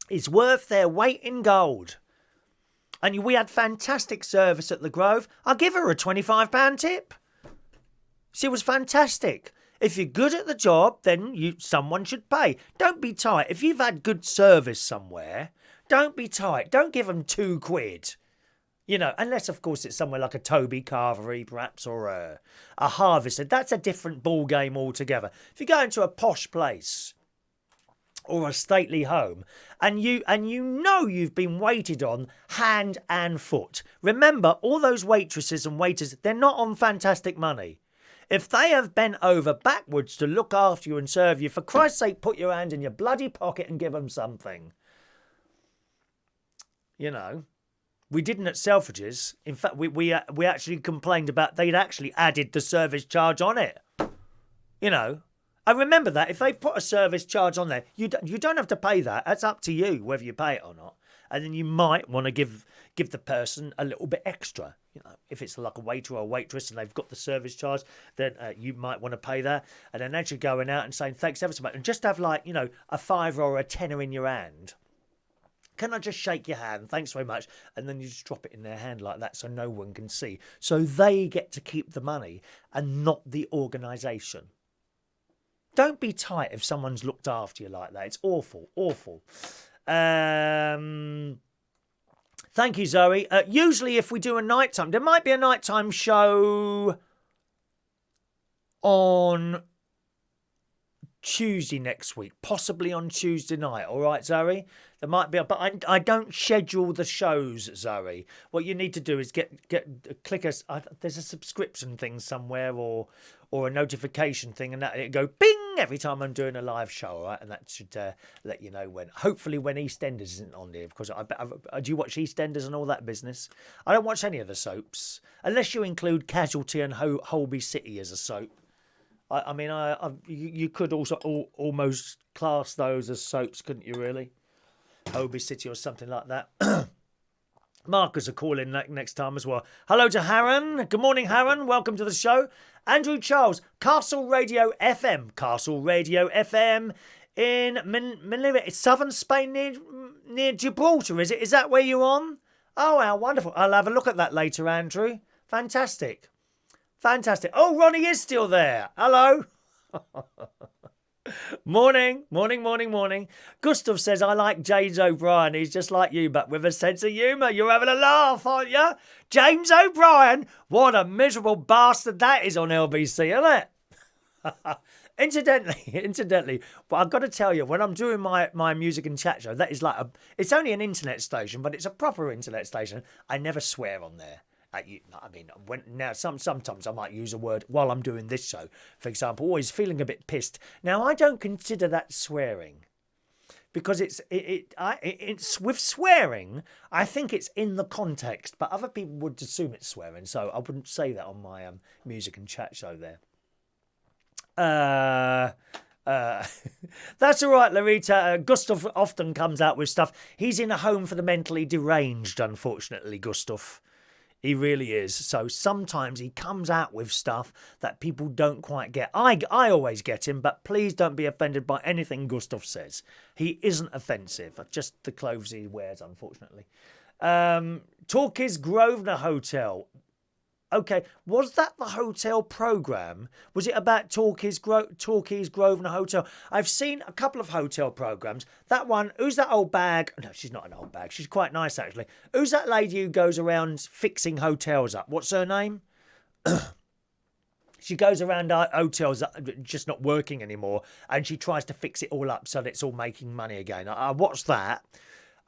S1: is worth their weight in gold. And we had fantastic service at the Grove. I'll give her a £25 tip. She was fantastic. If you're good at the job, then someone should pay. Don't be tight. If you've had good service somewhere, don't be tight. Don't give them 2 quid. You know, unless, of course, it's somewhere like a Toby Carvery, perhaps, or a Harvester. That's a different ball game altogether. If you go into a posh place or a stately home and you know you've been waited on hand and foot. Remember, all those waitresses and waiters, they're not on fantastic money. If they have bent over backwards to look after you and serve you, for Christ's sake, put your hand in your bloody pocket and give them something. You know. We didn't at Selfridges. In fact, we actually complained about they'd actually added the service charge on it. You know, I remember that. If they put a service charge on there, you don't have to pay that. That's up to you whether you pay it or not. And then you might want to give the person a little bit extra. You know, if it's like a waiter or a waitress and they've got the service charge, then you might want to pay that. And then as you're going out and saying thanks ever so much, and just have like, you know, a £5 or a £10 in your hand. Can I just shake your hand? Thanks very much. And then you just drop it in their hand like that so no one can see. So they get to keep the money and not the organisation. Don't be tight if someone's looked after you like that. It's awful, awful. Thank you, Zoe. Usually if we do a nighttime, there might be a nighttime show on Tuesday next week, possibly on Tuesday night. All right, Zoe? There might be, but I don't schedule the shows, Zoe. What you need to do is click us. There's a subscription thing somewhere or a notification thing, and that it go ping every time I'm doing a live show, all right? And that should let you know when. Hopefully, when EastEnders isn't on there, because do you watch EastEnders and all that business? I don't watch any of the soaps unless you include Casualty and Holby City as a soap. I mean, you could also almost class those as soaps, couldn't you? Really, Obesity or something like that. Marcus will call in next time as well. Hello to Harren. Good morning, Harren. Welcome to the show. Andrew Charles, Castle Radio FM. Castle Radio FM in Melilla. It's southern Spain near Gibraltar, is it? Is that where you're on? Oh, how wonderful. I'll have a look at that later, Andrew. Fantastic. Fantastic. Oh, Ronnie is still there. Hello. Morning. Gustav says, I like James O'Brien. He's just like you, but with a sense of humour. You're having a laugh, aren't you? James O'Brien. What a miserable bastard that is on LBC, isn't it? Incidentally, but I've got to tell you, when I'm doing my music and chat show, that is like it's only an internet station, but it's a proper internet station. I never swear on there. I mean, sometimes I might use a word while I'm doing this show. For example, always feeling a bit pissed. Now, I don't consider that swearing, because it's with swearing. I think it's in the context, but other people would assume it's swearing, so I wouldn't say that on my music and chat show there. That's all right, Larita. Gustav often comes out with stuff. He's in a home for the mentally deranged, unfortunately, Gustav. He really is. So sometimes he comes out with stuff that people don't quite get. I always get him, but please don't be offended by anything Gustav says. He isn't offensive. Just the clothes he wears, unfortunately. Torquay's Grosvenor Hotel. Okay, was that the hotel programme? Was it about Torquay's Grosvenor Hotel? I've seen a couple of hotel programmes. That one, who's that old bag? No, she's not an old bag. She's quite nice, actually. Who's that lady who goes around fixing hotels up? What's her name? She goes around hotels that are just not working anymore, and she tries to fix it all up so that it's all making money again. I watched that.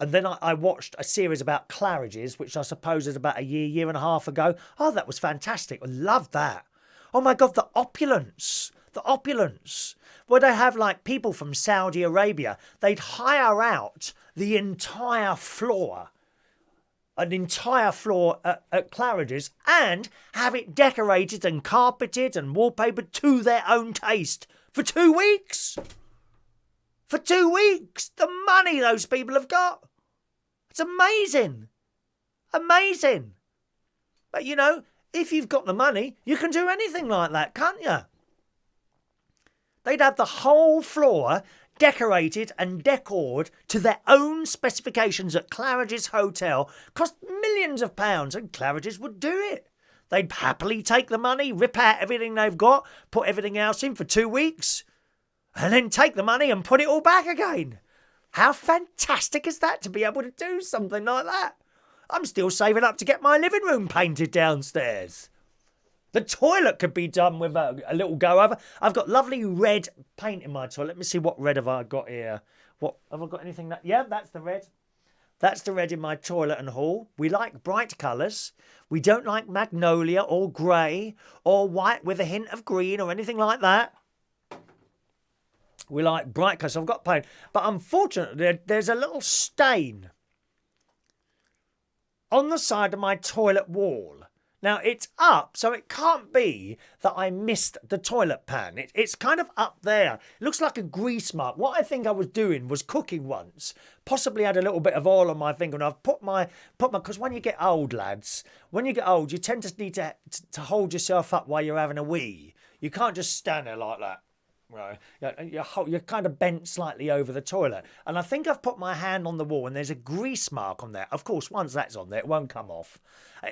S1: And then I watched a series about Claridge's, which I suppose is about a year and a half ago. Oh, that was fantastic. I loved that. Oh, my God, the opulence. Where they have, like, people from Saudi Arabia. They'd hire out the entire floor. An entire floor at Claridge's, and have it decorated and carpeted and wallpapered to their own taste for 2 weeks. For 2 weeks, the money those people have got. It's amazing. Amazing. But, you know, if you've got the money, you can do anything like that, can't you? They'd have the whole floor decorated and decored to their own specifications at Claridge's Hotel. Cost millions of pounds, and Claridge's would do it. They'd happily take the money, rip out everything they've got, put everything else in for 2 weeks, and then take the money and put it all back again. How fantastic is that, to be able to do something like that? I'm still saving up to get my living room painted downstairs. The toilet could be done with a little go over. I've got lovely red paint in my toilet. Let me see, what red have I got here? What have I got? Anything that? Yeah, that's the red. That's the red in my toilet and hall. We like bright colours. We don't like magnolia or grey or white with a hint of green or anything like that. We like bright colours. I've got paint. But unfortunately, there's a little stain on the side of my toilet wall. Now, it's up, so it can't be that I missed the toilet pan. It's kind of up there. It looks like a grease mark. What I think I was doing was cooking once. Possibly had a little bit of oil on my finger, and I've put my, because when you get old, lads, when you get old, you tend to need to hold yourself up while you're having a wee. You can't just stand there like that. Right, you're kind of bent slightly over the toilet. And I think I've put my hand on the wall and there's a grease mark on there. Of course, once that's on there, it won't come off.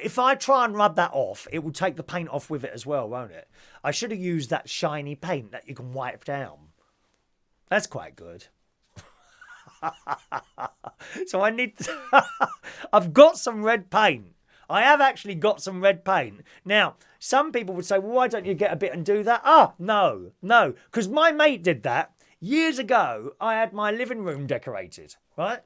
S1: If I try and rub that off, it will take the paint off with it as well, won't it? I should have used that shiny paint that you can wipe down. That's quite good. So I need I've got some red paint. I have actually got some red paint. Now, some people would say, well, why don't you get a bit and do that? No. Because my mate did that. Years ago, I had my living room decorated, right?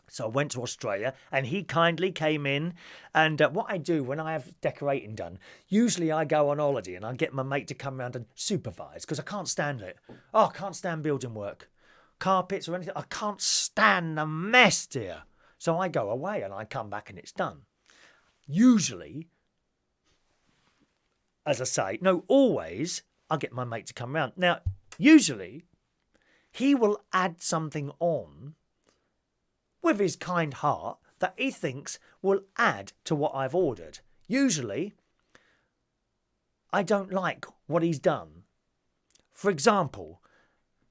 S1: So I went to Australia and he kindly came in. And what I do when I have decorating done, usually I go on holiday and I get my mate to come around and supervise because I can't stand it. I can't stand building work. Carpets or anything. I can't stand the mess, dear. So I go away and I come back and it's done. Usually, as I say, no, always, I'll get my mate to come round. Now, usually, he will add something on with his kind heart that he thinks will add to what I've ordered. Usually, I don't like what he's done. For example,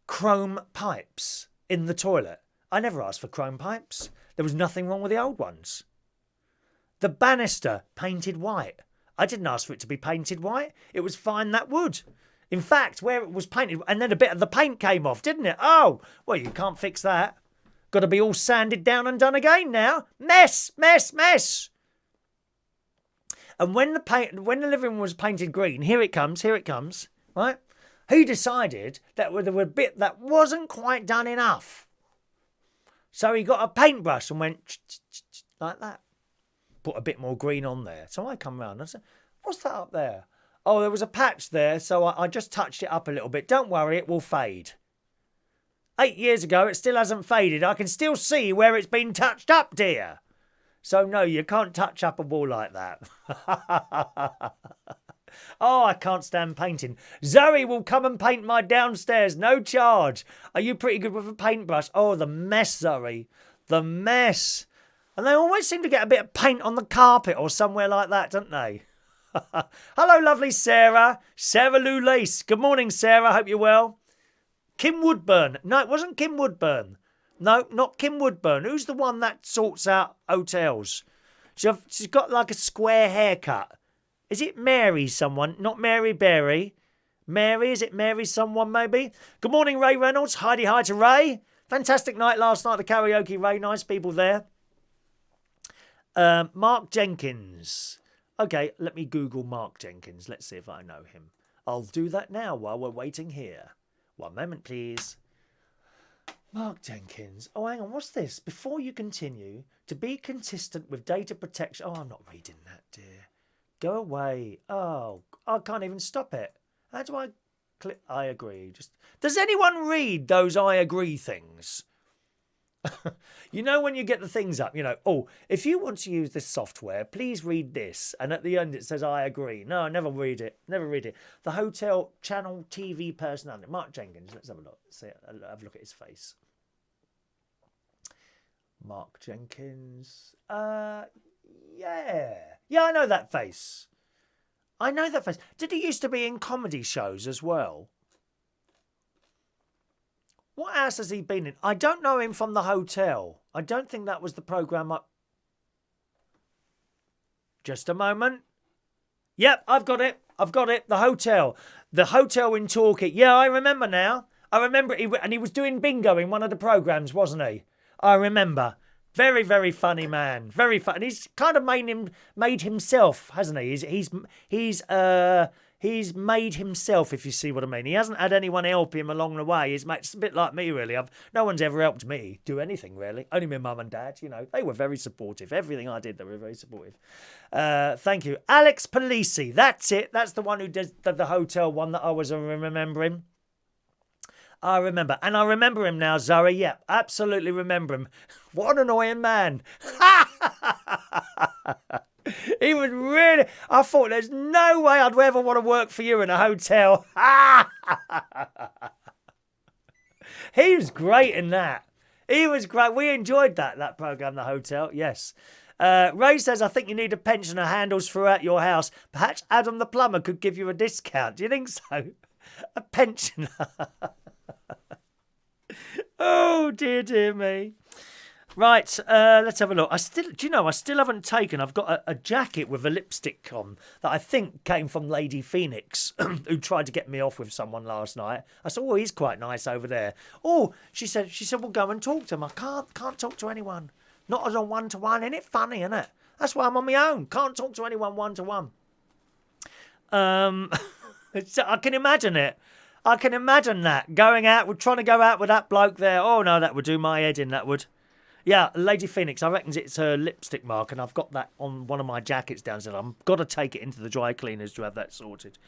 S1: chrome pipes in the toilet. I never asked for chrome pipes. There was nothing wrong with the old ones. The banister painted white. I didn't ask for it to be painted white. It was fine that would. In fact, where it was painted, and then a bit of the paint came off, didn't it? Oh, well, you can't fix that. Got to be all sanded down and done again now. Mess, mess, mess. And when the living room was painted green, here it comes, right? He decided that there was a bit that wasn't quite done enough. So he got a paintbrush and went like that. Put a bit more green on there. So I come round and I said, what's that up there? Oh, there was a patch there, so I just touched it up a little bit. Don't worry, it will fade. 8 years ago, it still hasn't faded. I can still see where it's been touched up, dear. So no, you can't touch up a wall like that. Oh, I can't stand painting. Zoe will come and paint my downstairs, no charge. Are you pretty good with a paintbrush? Oh, the mess, Zoe. The mess. And they always seem to get a bit of paint on the carpet or somewhere like that, don't they? Hello, lovely Sarah. Sarah Lou Lace. Good morning, Sarah. Hope you're well. Kim Woodburn. No, it wasn't Kim Woodburn. No, not Kim Woodburn. Who's the one that sorts out hotels? She's got like a square haircut. Is it Mary someone? Not Mary Berry. Mary, is it Mary someone maybe? Good morning, Ray Reynolds. Heidi, hi to Ray. Fantastic night last night, the karaoke, Ray. Nice people there. Mark Jenkins. Okay, let me Google Mark Jenkins. Let's see if I know him. I'll do that now while we're waiting here. One moment, please. Mark Jenkins. Oh, hang on. What's this? Before you continue, to be consistent with data protection. Oh, I'm not reading that, dear. Go away. Oh, I can't even stop it. How do I click? I agree. Does anyone read those I agree things? You know when you get the things up, if you want to use this software, please read this. And at the end it says, I agree. No, I never read it. Never read it. The hotel channel TV personality. Mark Jenkins. Let's have a look. Have a look at his face. Mark Jenkins. Yeah. Yeah, I know that face. Did he used to be in comedy shows as well? What else has he been in? I don't know him from The Hotel. I don't think that was the programme up. Just a moment. Yep, I've got it. The Hotel. The Hotel in Torquay. Yeah, I remember now. I remember and he was doing bingo in one of the programmes, wasn't he? I remember. Very, very funny man. Very funny. He's kind of made himself, hasn't he? He's made himself, if you see what I mean. He hasn't had anyone help him along the way. It's a bit like me, really. No one's ever helped me do anything, really. Only my mum and dad, They were very supportive. Everything I did, they were very supportive. Thank you. Alex Polisi. That's it. That's the one who did the hotel one that I was remembering. I remember. And I remember him now, Zoe. Yeah, absolutely remember him. What an annoying man. He was really... I thought there's no way I'd ever want to work for you in a hotel. He was great in that. He was great. We enjoyed that programme, The Hotel. Yes. Ray says, I think you need a pensioner handles throughout your house. Perhaps Adam the plumber could give you a discount. Do you think so? A pensioner. Oh, dear me. Right, let's have a look. I still haven't taken. I've got a jacket with a lipstick on that I think came from Lady Phoenix, who tried to get me off with someone last night. I said, oh, he's quite nice over there. Oh, she said, well, go and talk to him. I can't talk to anyone. Not as a one-to-one. Isn't it funny, isn't it? That's why I'm on my own. Can't talk to anyone one-to-one. I can imagine it. I can imagine that. Trying to go out with that bloke there. Oh, no, that would do my head in, that would. Yeah, Lady Phoenix, I reckon it's her lipstick mark, and I've got that on one of my jackets downstairs. I've got to take it into the dry cleaners to have that sorted.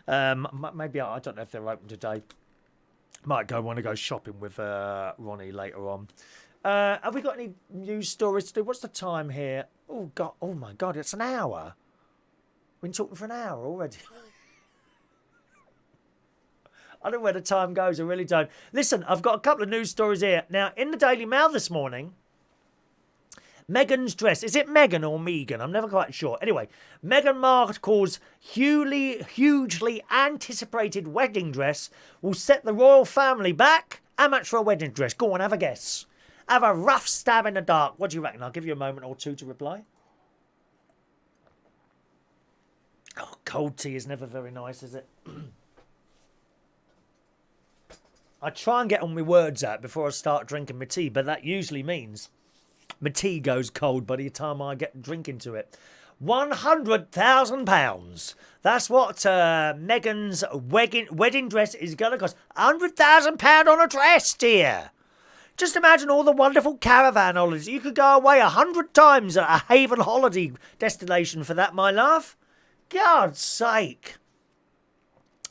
S1: Maybe, I don't know if they're open today. Might want to go shopping with Ronnie later on. Have we got any news stories to do? What's the time here? Oh, God! Oh, my God, it's an hour. We've been talking for an hour already. I don't know where the time goes. I really don't. Listen, I've got a couple of news stories here. Now, in the Daily Mail this morning, Meghan's dress. Is it Meghan or Megan? I'm never quite sure. Anyway, Meghan Markle's hugely anticipated wedding dress will set the royal family back. How much for a wedding dress? Go on, have a guess. Have a rough stab in the dark. What do you reckon? I'll give you a moment or two to reply. Oh, cold tea is never very nice, is it? I try and get all my words out before I start drinking my tea, but that usually means my tea goes cold by the time I get drinking to it. £100,000. That's what Meghan's wedding dress is going to cost. £100,000 on a dress, dear. Just imagine all the wonderful caravan holidays. You could go away 100 times at a haven holiday destination for that, my love. God's sake.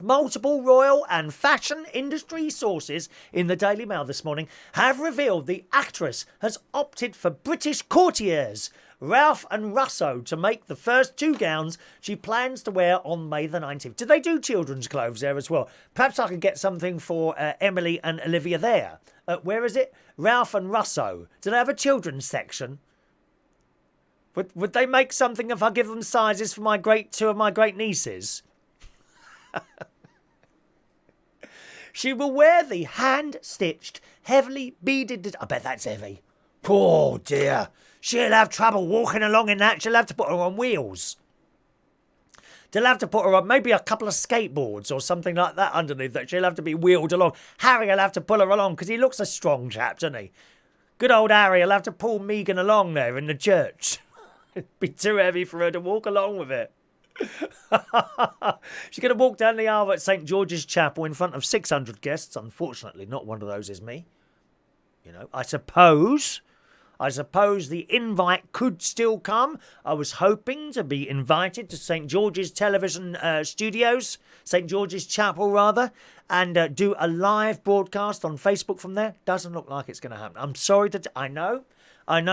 S1: Multiple royal and fashion industry sources in the Daily Mail this morning have revealed the actress has opted for British courtiers Ralph and Russo to make the first 2 gowns she plans to wear on May the 19th. Do they do children's clothes there as well? Perhaps I could get something for Emily and Olivia there. Where is it? Ralph and Russo. Do they have a children's section? Would they make something if I give them sizes for two of my great nieces? She will wear the hand-stitched, heavily beaded... I bet that's heavy. Poor dear. She'll have trouble walking along in that. She'll have to put her on wheels. They'll have to put her on maybe a couple of skateboards or something like that underneath that. She'll have to be wheeled along. Harry will have to pull her along because he looks a strong chap, doesn't he? Good old Harry will have to pull Meghan along there in the church. It'd be too heavy for her to walk along with it. She's going to walk down the aisle at St. George's Chapel in front of 600 guests. Unfortunately, not one of those is me. You know, I suppose the invite could still come. I was hoping to be invited to St. George's television studios, St. George's Chapel rather, and do a live broadcast on Facebook from there. Doesn't look like it's going to happen. I'm sorry I know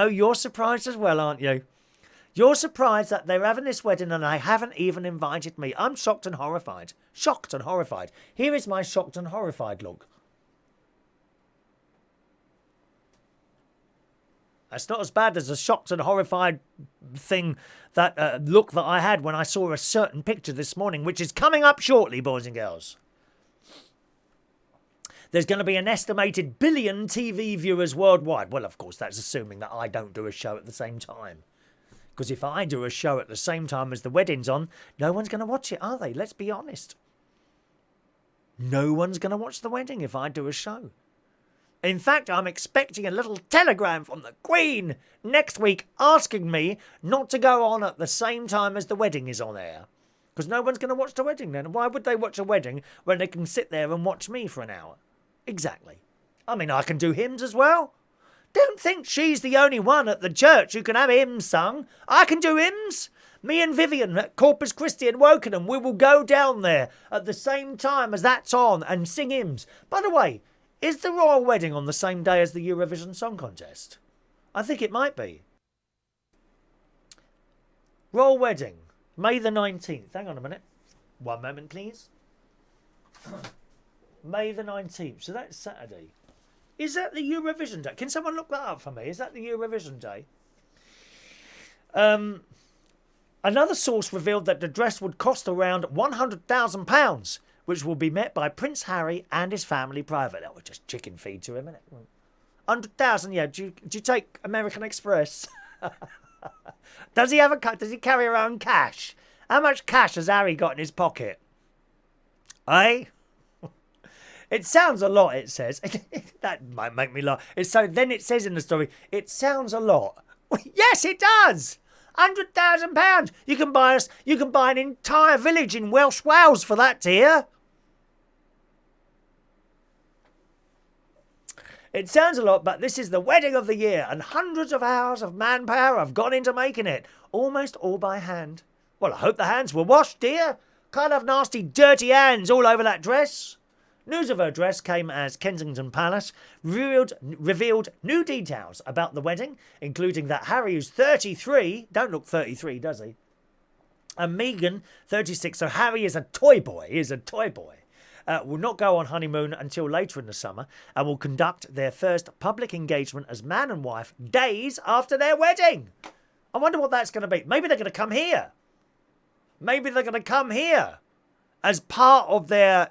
S1: you're surprised as well, aren't you? You're surprised that they're having this wedding and they haven't even invited me. I'm shocked and horrified. Shocked and horrified. Here is my shocked and horrified look. That's not as bad as the shocked and horrified look that I had when I saw a certain picture this morning, which is coming up shortly, boys and girls. There's going to be an estimated billion TV viewers worldwide. Well, of course, that's assuming that I don't do a show at the same time. Because if I do a show at the same time as the wedding's on, no one's going to watch it, are they? Let's be honest. No one's going to watch the wedding if I do a show. In fact, I'm expecting a little telegram from the Queen next week asking me not to go on at the same time as the wedding is on air. Because no one's going to watch the wedding then. Why would they watch a wedding when they can sit there and watch me for an hour? Exactly. I mean, I can do hymns as well. Don't think she's the only one at the church who can have hymns sung. I can do hymns. Me and Vivian at Corpus Christi in Wokingham, we will go down there at the same time as that's on and sing hymns. By the way, is the royal wedding on the same day as the Eurovision Song Contest? I think it might be. Royal wedding, May the 19th. Hang on a minute. One moment, please. May the 19th. So that's Saturday. Is that the Eurovision day? Can someone look that up for me? Is that the Eurovision day? Another source revealed that the dress would cost around £100,000, which will be met by Prince Harry and his family privately. Oh, just chicken feed to him, innit? 100,000, yeah. Do you take American Express? Does he carry around cash? How much cash has Harry got in his pocket? Eh? It sounds a lot, it says. That might make me laugh. Then it says in the story, it sounds a lot. Yes, it does. £100,000. You can buy an entire village in Welsh Wales for that, dear. It sounds a lot, but this is the wedding of the year, and hundreds of hours of manpower have gone into making it, almost all by hand. Well, I hope the hands were washed, dear. Can't have nasty, dirty hands all over that dress. News of her dress came as Kensington Palace revealed new details about the wedding, including that Harry, who's 33, don't look 33, does he? And Meghan, 36, so Harry is a toy boy. He is a toy boy. will not go on honeymoon until later in the summer and will conduct their first public engagement as man and wife days after their wedding. I wonder what that's going to be. Maybe they're going to come here. Maybe they're going to come here as part of their,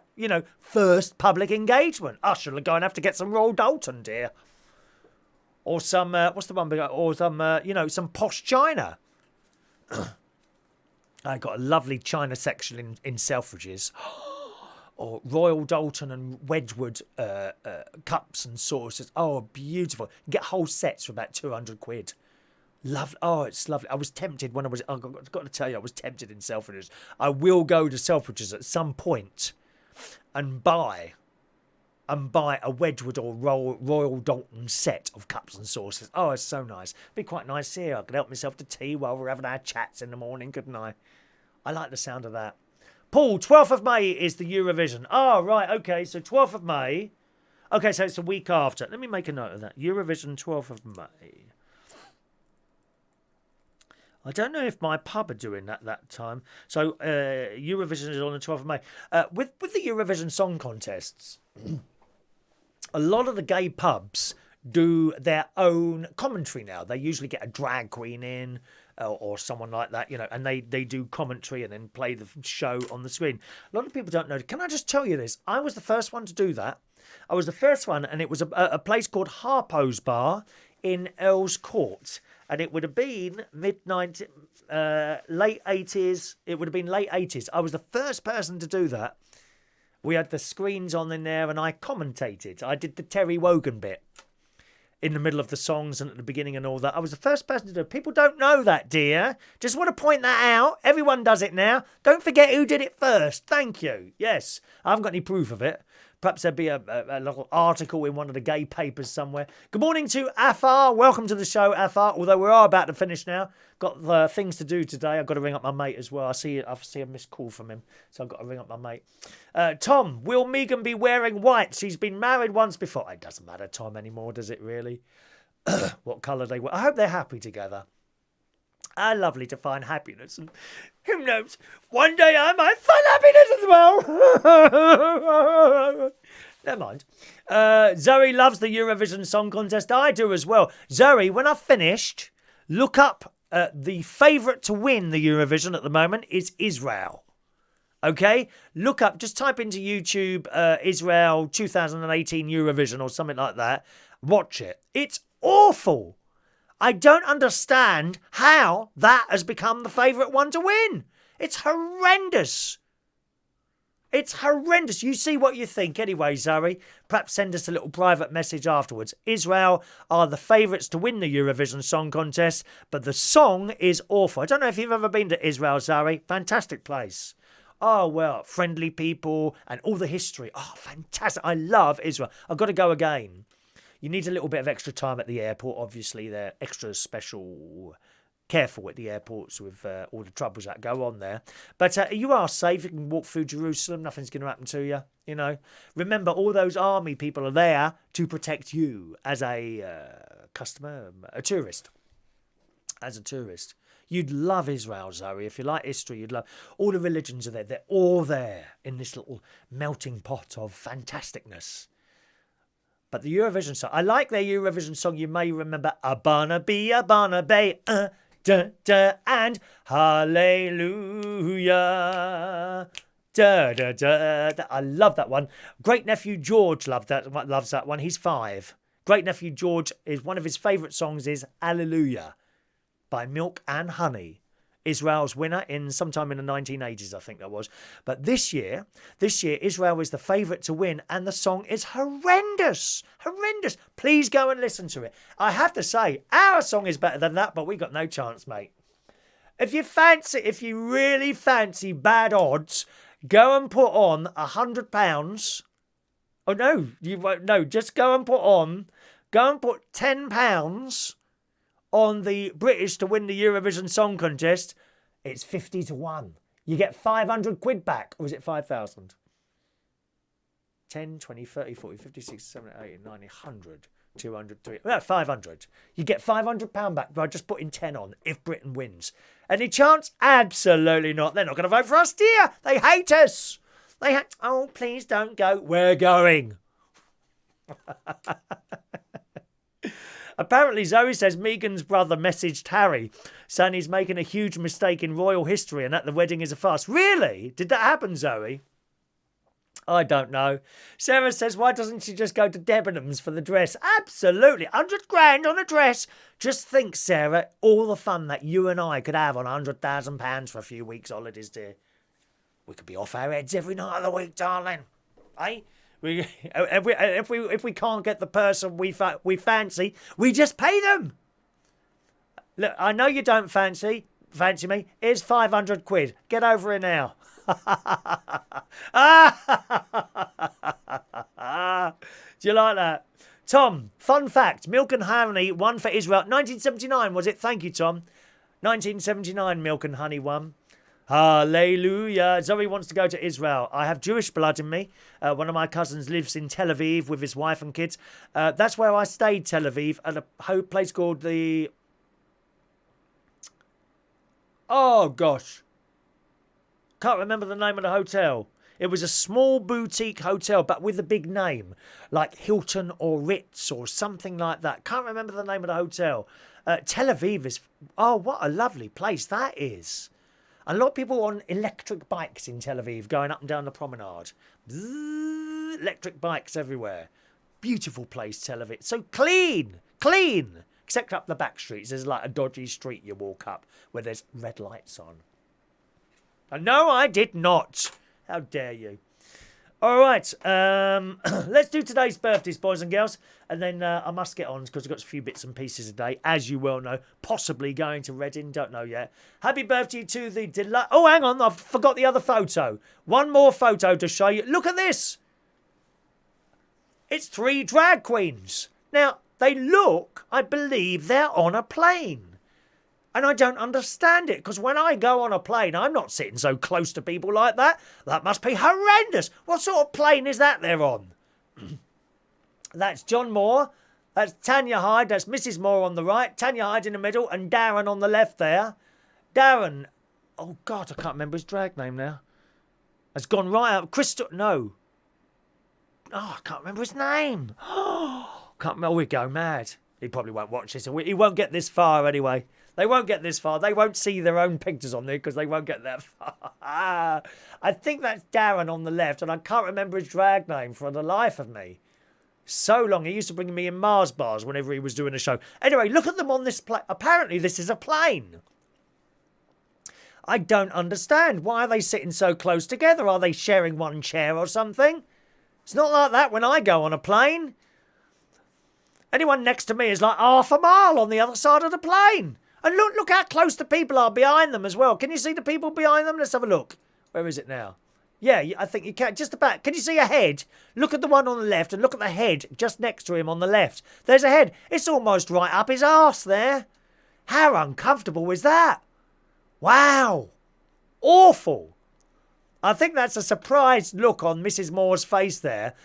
S1: first public engagement. I shall go and have to get some Royal Dalton, dear. Or some, what's the one? Or some, some posh china. I got a lovely china section in Selfridges. Or Royal Dalton and Wedgwood cups and saucers. Oh, beautiful. You get whole sets for about 200 quid. Oh, it's lovely. I was tempted when I've got to tell you, I was tempted in Selfridges. I will go to Selfridges at some point and buy a Wedgwood or Royal Dalton set of cups and saucers. Oh, it's so nice. It'd be quite nice here. I could help myself to tea while we're having our chats in the morning, couldn't I? I like the sound of that. Paul, 12th of May is the Eurovision. Oh, right, okay, so 12th of May. Okay, so it's a week after. Let me make a note of that. Eurovision, 12th of May. I don't know if my pub are doing that time. So Eurovision is on the 12th of May. With the Eurovision Song Contests, a lot of the gay pubs do their own commentary now. They usually get a drag queen in or someone like that, and they do commentary and then play the show on the screen. A lot of people don't know. Can I just tell you this? I was the first one to do that. I was the first one, and it was a place called Harpo's Bar in Earl's Court. And it would have been late 80s. It would have been late 80s. I was the first person to do that. We had the screens on in there and I commentated. I did the Terry Wogan bit in the middle of the songs and at the beginning and all that. I was the first person to do it. People don't know that, dear. Just want to point that out. Everyone does it now. Don't forget who did it first. Thank you. Yes, I haven't got any proof of it. Perhaps there'd be a little article in one of the gay papers somewhere. Good morning to Afar. Welcome to the show, Afar. Although we are about to finish now. Got things to do today. I've got to ring up my mate as well. I see a missed call from him. So I've got to ring up my mate. Tom, will Meghan be wearing white? She's been married once before. It doesn't matter, Tom, anymore, does it really? What colour they wear. I hope they're happy together. Lovely to find happiness. And who knows, one day I might find happiness as well. Never mind. Zoe loves the Eurovision Song Contest. I do as well. Zoe, when I've finished, look up the favourite to win the Eurovision at the moment is Israel. Okay? Look up, just type into YouTube Israel 2018 Eurovision or something like that. Watch it. It's awful. I don't understand how that has become the favourite one to win. It's horrendous. It's horrendous. You see what you think anyway, Zoe. Perhaps send us a little private message afterwards. Israel are the favourites to win the Eurovision Song Contest, but the song is awful. I don't know if you've ever been to Israel, Zoe. Fantastic place. Oh, well, friendly people and all the history. Oh, fantastic. I love Israel. I've got to go again. You need a little bit of extra time at the airport. Obviously, they're extra careful at the airports with all the troubles that go on there. But you are safe. You can walk through Jerusalem. Nothing's going to happen to you, Remember, all those army people are there to protect you as a customer, a tourist. As a tourist. You'd love Israel, Zoe. If you like history, you'd love... All the religions are there. They're all there in this little melting pot of fantasticness. But the Eurovision song, I like their Eurovision song. You may remember Abana Be, da, da, and Hallelujah. Da, da, da, da. I love that one. Great nephew George loves that one. He's 5. Great nephew George is one of his favourite songs is Hallelujah by Milk and Honey. Israel's winner sometime in the 1980s, I think that was. But this year, Israel is the favourite to win, and the song is horrendous. Horrendous. Please go and listen to it. I have to say, our song is better than that, but we got no chance, mate. If you really fancy bad odds, go and put on £100. Oh, no, you won't. No, just go and put £10 on the British to win the Eurovision Song Contest. It's 50 to 1. You get 500 quid back. Or is it 5,000? 10, 20, 30, 40, 50, 60, 70, 80, 90, 100, 200, 300. No, 500. You get £500 back by just putting 10 on if Britain wins. Any chance? Absolutely not. They're not going to vote for us, dear. They hate us. They had, oh, please don't go. We're going. Apparently, Zoe says Meghan's brother messaged Harry saying he's making a huge mistake in royal history and that the wedding is a farce. Really? Did that happen, Zoe? I don't know. Sarah says, why doesn't she just go to Debenhams for the dress? Absolutely. 100 grand on a dress. Just think, Sarah, all the fun that you and I could have on £100,000 for a few weeks' holidays, dear. We could be off our heads every night of the week, darling. Eh? If we can't get the person we fancy, we just pay them. Look, I know you don't fancy me. Here's 500 quid. Get over here now. Do you like that? Tom, fun fact. Milk and Honey won for Israel. 1979, was it? Thank you, Tom. 1979, Milk and Honey won. Hallelujah. Zoe wants to go to Israel. I have Jewish blood in me. One of my cousins lives in Tel Aviv with his wife and kids. That's where I stayed, Tel Aviv, at a place called the... Oh, gosh. Can't remember the name of the hotel. It was a small boutique hotel, but with a big name, like Hilton or Ritz or something like that. Can't remember the name of the hotel. Tel Aviv is... Oh, what a lovely place that is. A lot of people on electric bikes in Tel Aviv going up and down the promenade. Bzzz, electric bikes everywhere. Beautiful place, Tel Aviv. So clean. Except up the back streets. There's like a dodgy street you walk up where there's red lights on. No, I did not. How dare you. All right. Let's do today's birthdays, boys and girls. And then I must get on because I've got a few bits and pieces a day, as you well know. Possibly going to Reading. Don't know yet. Happy birthday to the delight. Oh, hang on. I forgot the other photo. One more photo to show you. Look at this. It's 3 drag queens. Now, they look, I believe, they're on a plane. And I don't understand it, because when I go on a plane, I'm not sitting so close to people like that. That must be horrendous. What sort of plane is that they're on? That's John Moore. That's Tanya Hyde. That's Mrs. Moore on the right. Tanya Hyde in the middle. And Darren on the left there. Darren. Oh, God, I can't remember his drag name now. Has gone right up. Crystal. No. Oh, I can't remember his name. Can't remember. We go mad. He probably won't watch this. He won't get this far anyway. They won't get this far. They won't see their own pictures on there because they won't get that far. I think that's Darren on the left, and I can't remember his drag name for the life of me. So long. He used to bring me in Mars bars whenever he was doing a show. Anyway, look at them on this plane. Apparently, this is a plane. I don't understand. Why are they sitting so close together? Are they sharing one chair or something? It's not like that when I go on a plane. Anyone next to me is like half a mile on the other side of the plane. And look how close the people are behind them as well. Can you see the people behind them? Let's have a look. Where is it now? Yeah, I think you can. Just about. Can you see a head? Look at the one on the left and look at the head just next to him on the left. There's a head. It's almost right up his arse there. How uncomfortable is that? Wow. Awful. I think that's a surprised look on Mrs. Moore's face there.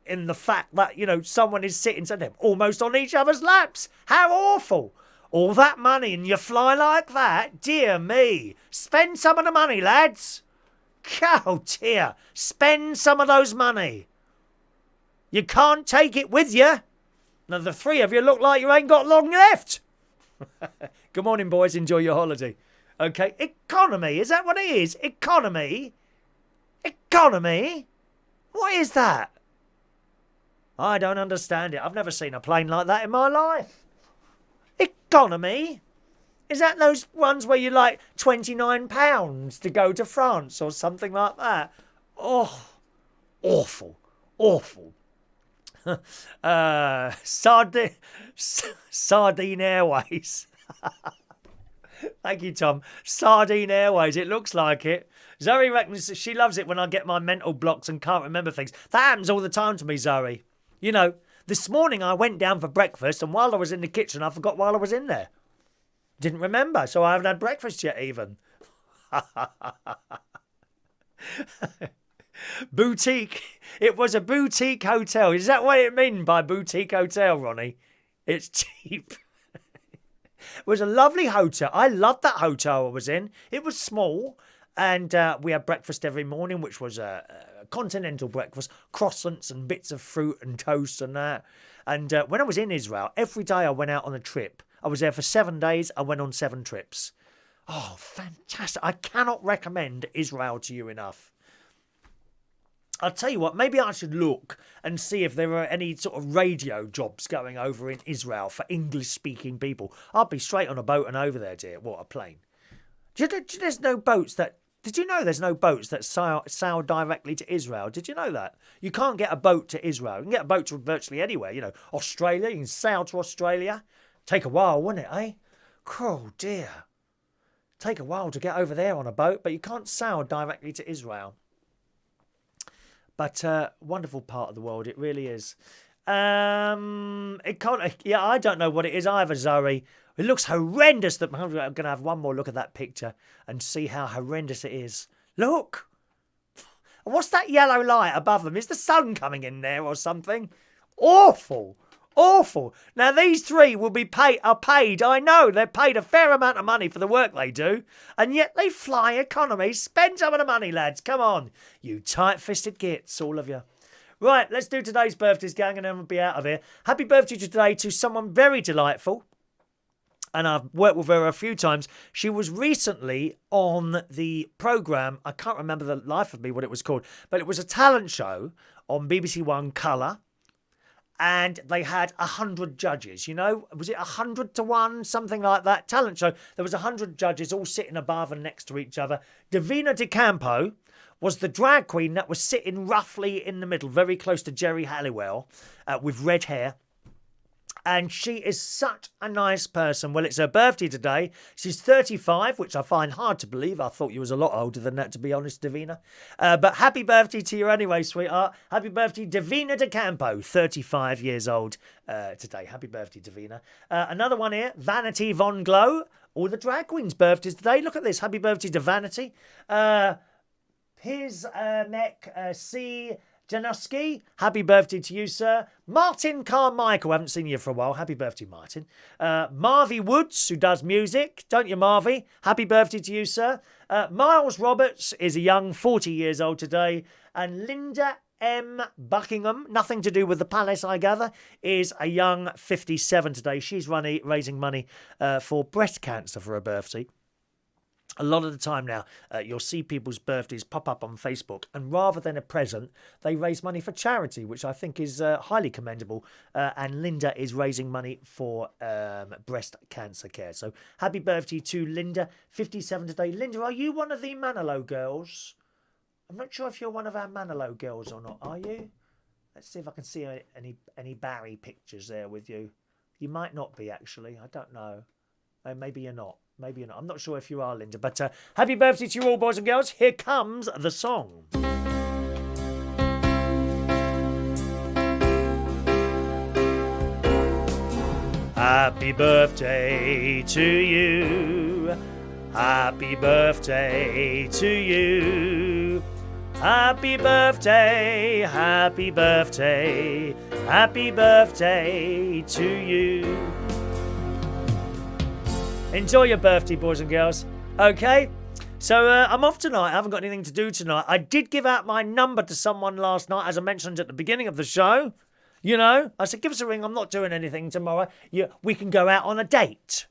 S1: In the fact that, you know, someone is sitting so they're almost on each other's laps. How awful. All that money and you fly like that? Dear me. Spend some of the money, lads. Oh, dear. Spend some of those money. You can't take it with you. Now, the 3 of you look like you ain't got long left. Good morning, boys. Enjoy your holiday. Okay. Economy. Is that what it is? Economy? Economy? What is that? I don't understand it. I've never seen a plane like that in my life. Economy? Is that those ones where you like £29 to go to France or something like that? Oh, awful. Awful. Sardine Airways. Thank you, Tom. Sardine Airways. It looks like it. Zoe reckons she loves it when I get my mental blocks and can't remember things. That happens all the time to me, Zoe. You know, this morning I went down for breakfast and while I was in the kitchen, I forgot while I was in there. Didn't remember, so I haven't had breakfast yet even. Boutique. It was a boutique hotel. Is that what it means by boutique hotel, Ronnie? It's cheap. It was a lovely hotel. I loved that hotel I was in. It was small. And we had breakfast every morning, which was a continental breakfast, croissants and bits of fruit and toast and that. And when I was in Israel, every day I went out on a trip. I was there for 7 days. I went on 7 trips. Oh, fantastic. I cannot recommend Israel to you enough. I'll tell you what, maybe I should look and see if there are any sort of radio jobs going over in Israel for English-speaking people. I'll be straight on a boat and over there, dear. What a plane. There's no boats that... Did you know there's no boats that sail directly to Israel? Did you know that? You can't get a boat to Israel. You can get a boat to virtually anywhere. You know, Australia, you can sail to Australia. Take a while, wouldn't it, eh? Oh, dear. Take a while to get over there on a boat, but you can't sail directly to Israel. But wonderful part of the world, it really is. It can't. Yeah, I don't know what it is either, Zoe. It looks horrendous. I'm going to have one more look at that picture and see how horrendous it is. Look! What's that yellow light above them? Is the sun coming in there or something? Awful! Awful. Now, these 3 will be are paid. I know, they're paid a fair amount of money for the work they do. And yet they fly economy. Spend some of the money, lads. Come on. You tight-fisted gits, all of you. Right, let's do today's birthdays, gang, and then we'll be out of here. Happy birthday today to someone very delightful. And I've worked with her a few times. She was recently on the programme, I can't remember the life of me what it was called, but it was a talent show on BBC One Colour. And they had 100 judges, you know? Was it 100 to 1? Something like that. Talent show. There was 100 judges all sitting above and next to each other. Divina de Campo was the drag queen that was sitting roughly in the middle, very close to Jerry Halliwell, with red hair. And she is such a nice person. Well, it's her birthday today. She's 35, which I find hard to believe. I thought you was a lot older than that, to be honest, Divina. But happy birthday to you anyway, sweetheart. Happy birthday, Divina de Campo, 35 years old today. Happy birthday, Divina. Another one here, Vanity Von Glow. All the drag queens' birthdays today. Look at this. Happy birthday to Vanity. Here's C. Janoski, happy birthday to you, sir. Martyn Carmichael, haven't seen you for a while. Happy birthday, Martyn. Marvee Woods, who does music. Don't you, Marvee? Happy birthday to you, sir. Miles Roberts is a young 40 years old today. And Linda M. Buckingham, nothing to do with the palace, I gather, is a young 57 today. She's raising money for breast cancer for her birthday. A lot of the time now, you'll see people's birthdays pop up on Facebook, and rather than a present, they raise money for charity, which I think is highly commendable. And Linda is raising money for breast cancer care. So happy birthday to Linda, 57 today. Linda, are you one of the Manilow girls? I'm not sure if you're one of our Manilow girls or not, are you? Let's see if I can see any Barry pictures there with you. You might not be, actually. I don't know. Maybe you're not. Maybe you're not. I'm not sure if you are, Linda. But happy birthday to you all, boys and girls. Here comes the song. Happy birthday to you. Happy birthday to you. Happy birthday, happy birthday, happy birthday to you. Enjoy your birthday, boys and girls. Okay, so I'm off tonight. I haven't got anything to do tonight. I did give out my number to someone last night, as I mentioned at the beginning of the show. You know, I said, give us a ring. I'm not doing anything tomorrow. We can go out on a date.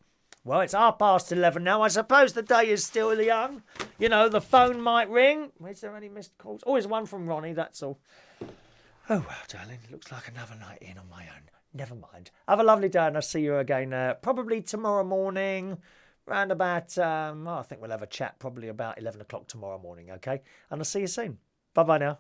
S1: Well, it's 11:30 now. I suppose the day is still young. You know, the phone might ring. Is there any missed calls? Oh, there's one from Ronnie, that's all. Oh, well, darling, looks like another night in on my own. Never mind. Have a lovely day, and I'll see you again probably tomorrow morning, round about, I think we'll have a chat probably about 11 o'clock tomorrow morning, okay? And I'll see you soon. Bye-bye now.